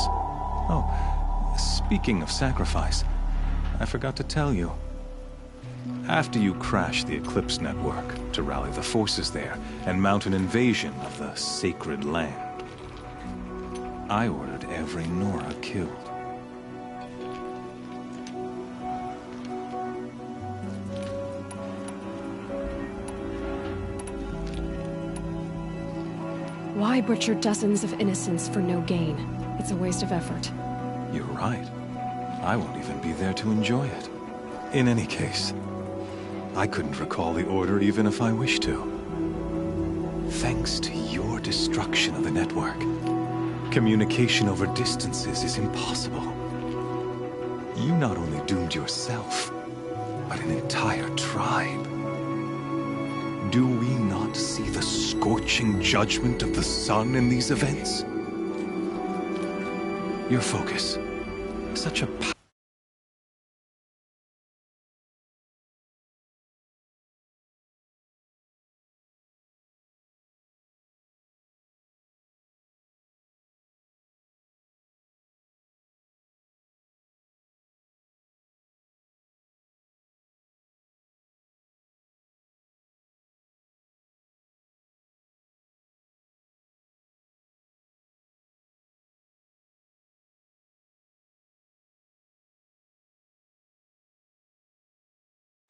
Oh, speaking of sacrifice, I forgot to tell you. After you crashed the Eclipse network to rally the forces there and mount an invasion of the sacred land, I ordered every Nora killed. Why butcher dozens of innocents for no gain? It's a waste of effort. You're right. I won't even be there to enjoy it. In any case, I couldn't recall the order even if I wished to. Thanks to your destruction of the network, communication over distances is impossible. You not only doomed yourself, but an entire tribe. Do we not see the scorching judgment of the sun in these events? Your focus, such a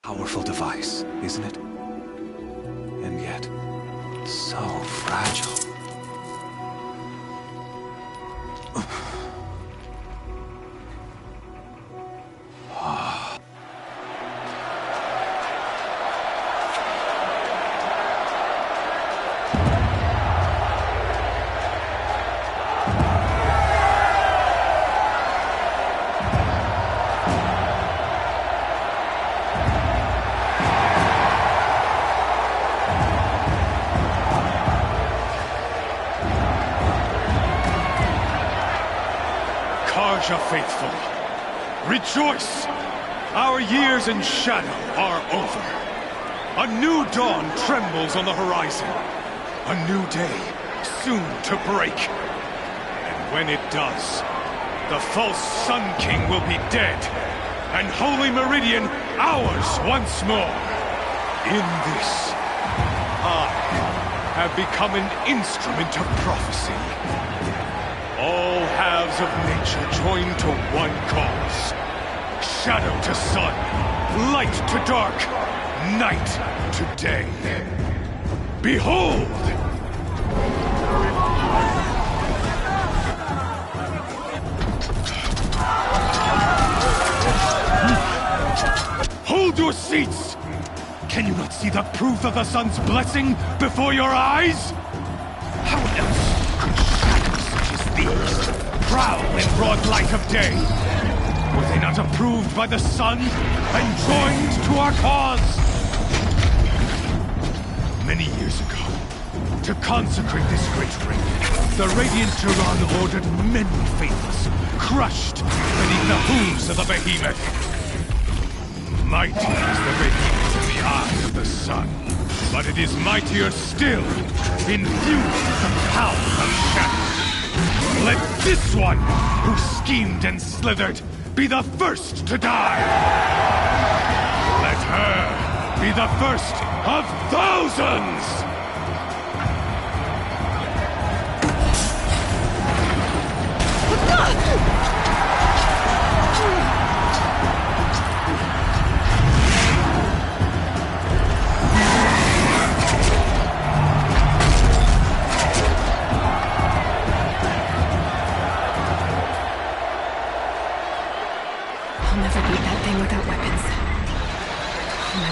powerful device, isn't it? And yet, so fragile. faithful. Rejoice! Our years in shadow are over. A new dawn trembles on the horizon. A new day soon to break. And when it does, the false Sun King will be dead, and Holy Meridian ours once more. In this, I have become an instrument of prophecy. All halves of nature join to one cause. Shadow to sun, light to dark, night to day. Behold! Hold your seats! Can you not see the proof of the sun's blessing before your eyes? How else could shadows such as these prowl in broad light of day? Were they not approved by the sun and joined to our cause? Many years ago, to consecrate this great ring, the Radiant Turan ordered many faithless, crushed beneath the hooves of the behemoth. Mighty is the behemoth in the eye of the sun, but it is mightier still, infused with the power of shadow. Let this one, who schemed and slithered, be the first to die! Let her be the first of thousands!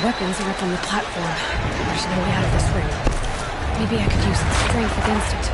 Weapons are up on the platform. There's no way out of this ring. Maybe I could use its strength against it.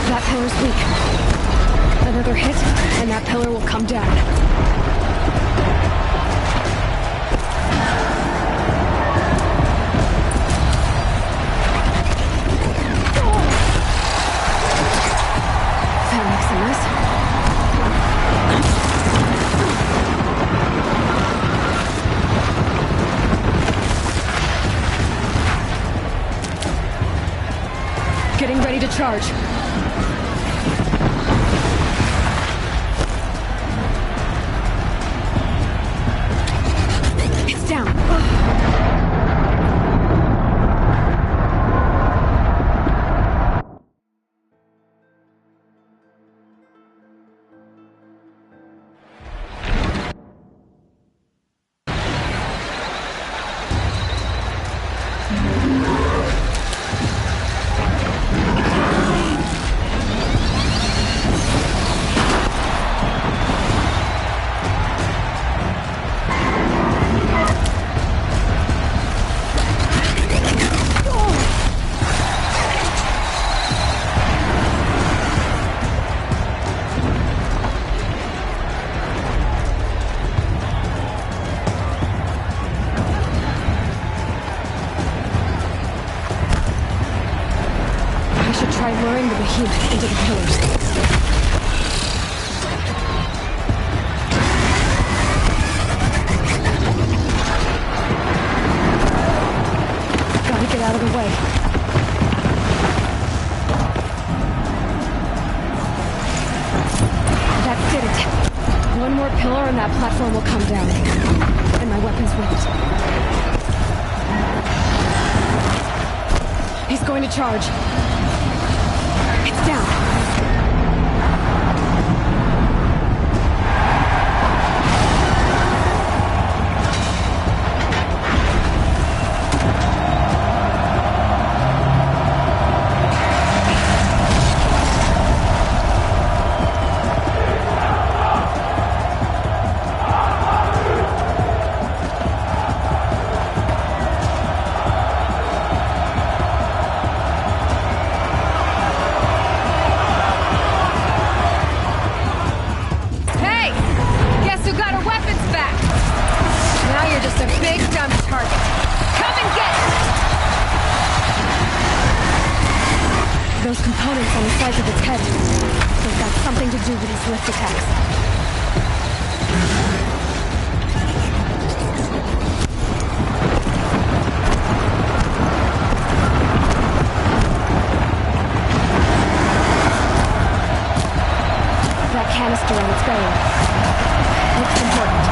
That pillar's weak. Another hit, and that pillar will come down. That makes a mess. Getting ready to charge. It's down. Luring the behemoth into the pillars. Gotta get out of the way. That did it. One more pillar and that platform will come down. And my weapon happens with it. He's going to charge. It's down. Those components on the sides of its head, they've got something to do with its lift attacks. That canister on its belly looks important.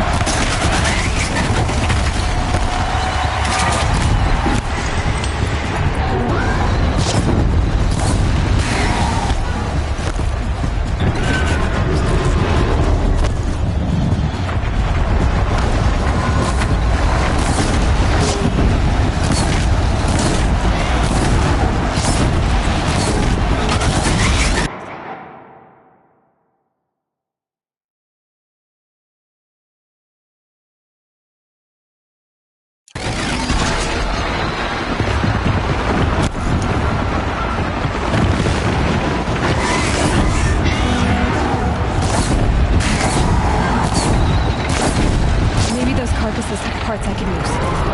Parts I can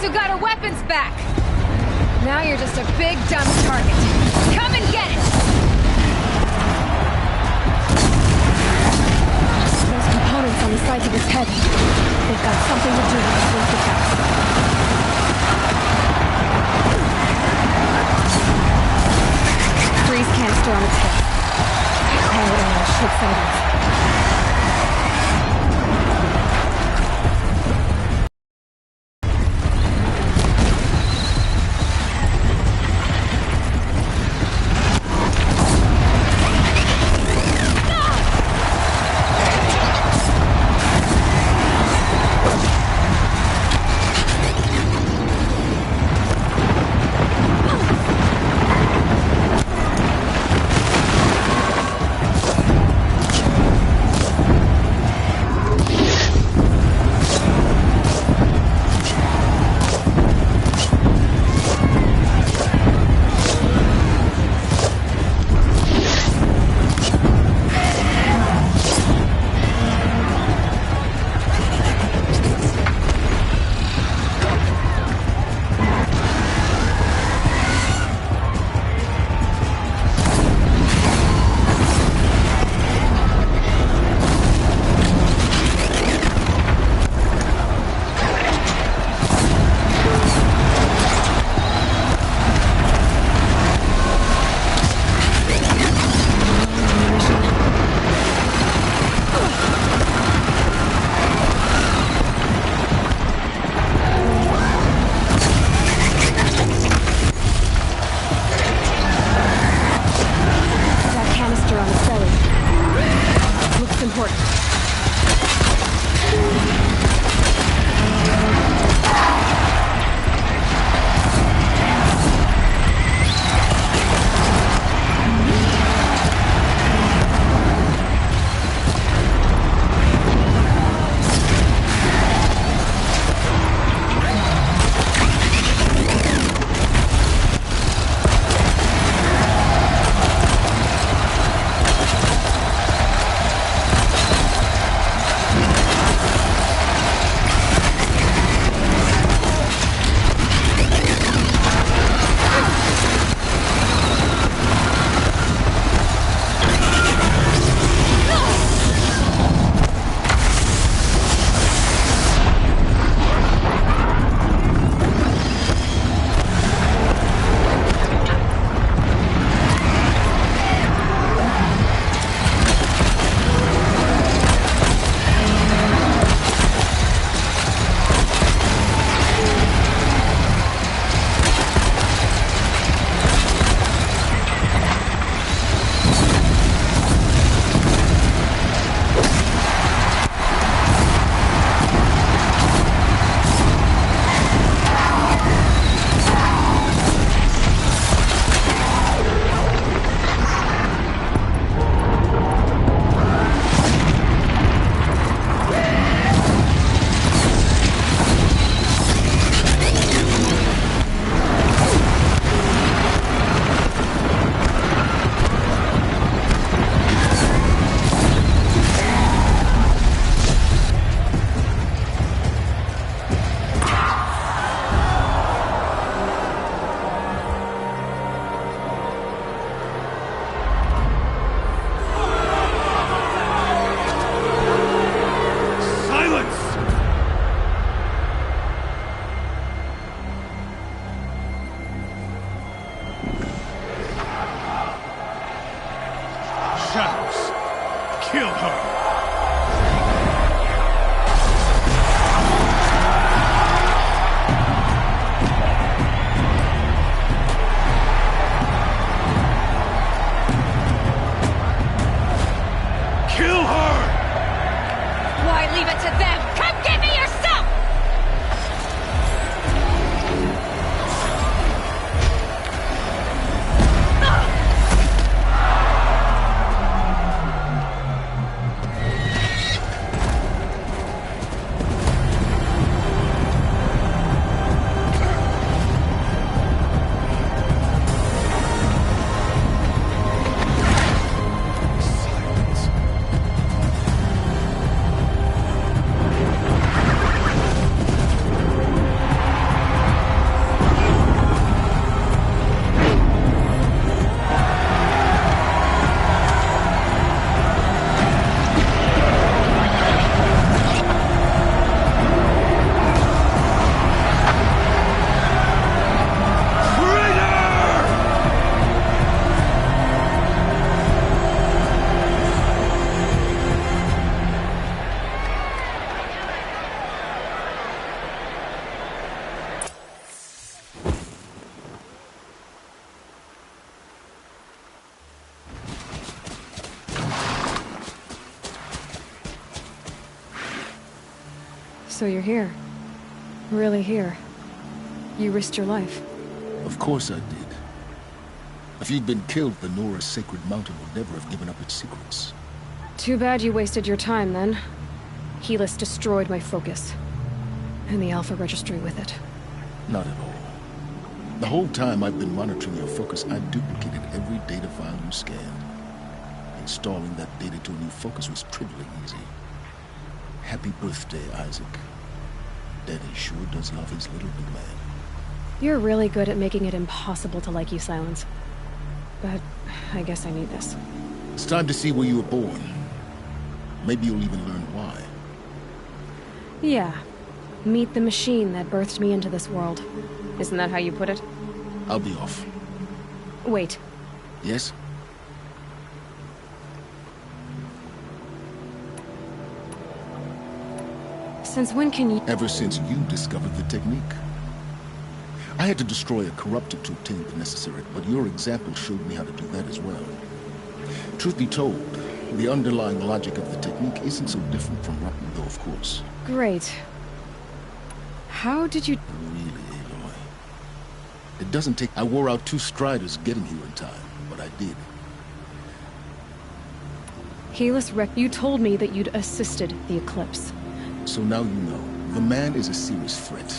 Who got her weapons back? Now you're just a big dumb target. Come and get it! Those components on the sides of his head, they've got something to do with his lift attacks. Freeze canister on its head. Quiet arrow should silence. shadows. Kill her. Kill her! Why leave it to them? Come get me yourself! So you're here. Really here. You risked your life. Of course I did. If you'd been killed, the Nora's sacred mountain would never have given up its secrets. Too bad you wasted your time, then. Helis destroyed my focus. And the Alpha Registry with it. Not at all. The whole time I've been monitoring your focus, I've duplicated every data file you scanned. Installing that data to a new focus was trivially easy. Happy birthday, Isaac. Daddy sure does love his little big man. You're really good at making it impossible to like you, Silence. But I guess I need this. It's time to see where you were born. Maybe you'll even learn why. Yeah. Meet the machine that birthed me into this world. Isn't that how you put it? I'll be off. Wait. Yes? Since when can you— Ever since you discovered the technique. I had to destroy a corruptor to obtain the necessary, but your example showed me how to do that as well. Truth be told, the underlying logic of the technique isn't so different from Rotten, though, of course. Great. How did you— Really, Aloy. It doesn't take— I wore out 2 Striders getting here in time, but I did. Helis you told me that you'd assisted the Eclipse. So now you know. The man is a serious threat.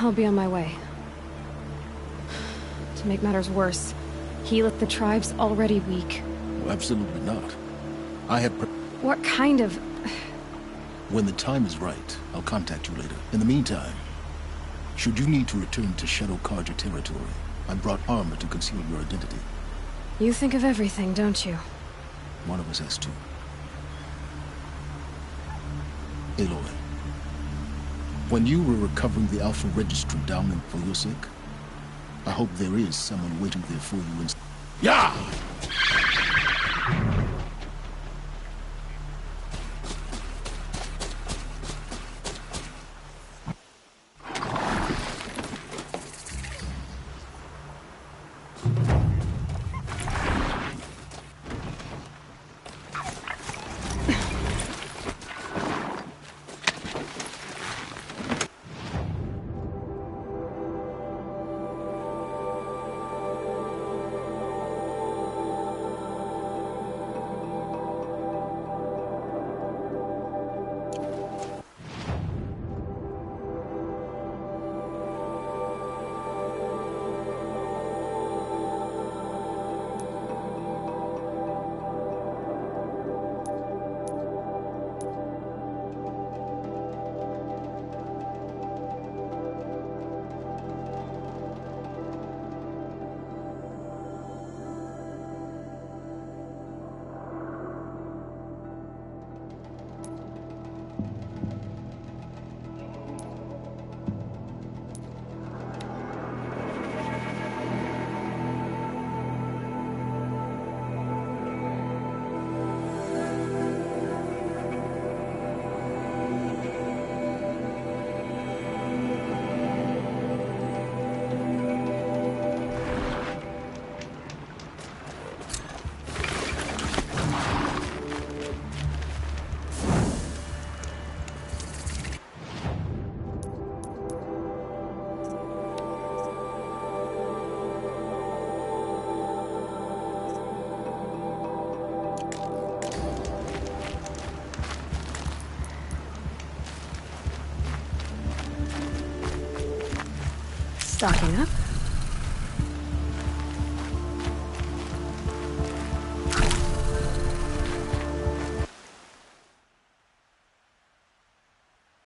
I'll be on my way. To make matters worse, Helis, the tribe's already weak. Well, absolutely not. I have What kind of— When the time is right, I'll contact you later. In the meantime, should you need to return to Shadow Carja territory, I brought armor to conceal your identity. You think of everything, don't you? One of us has to. Aloy, when you were recovering the Alpha Registry down in for your sake, I hope there is someone waiting there for you in— Yeah! Stocking up.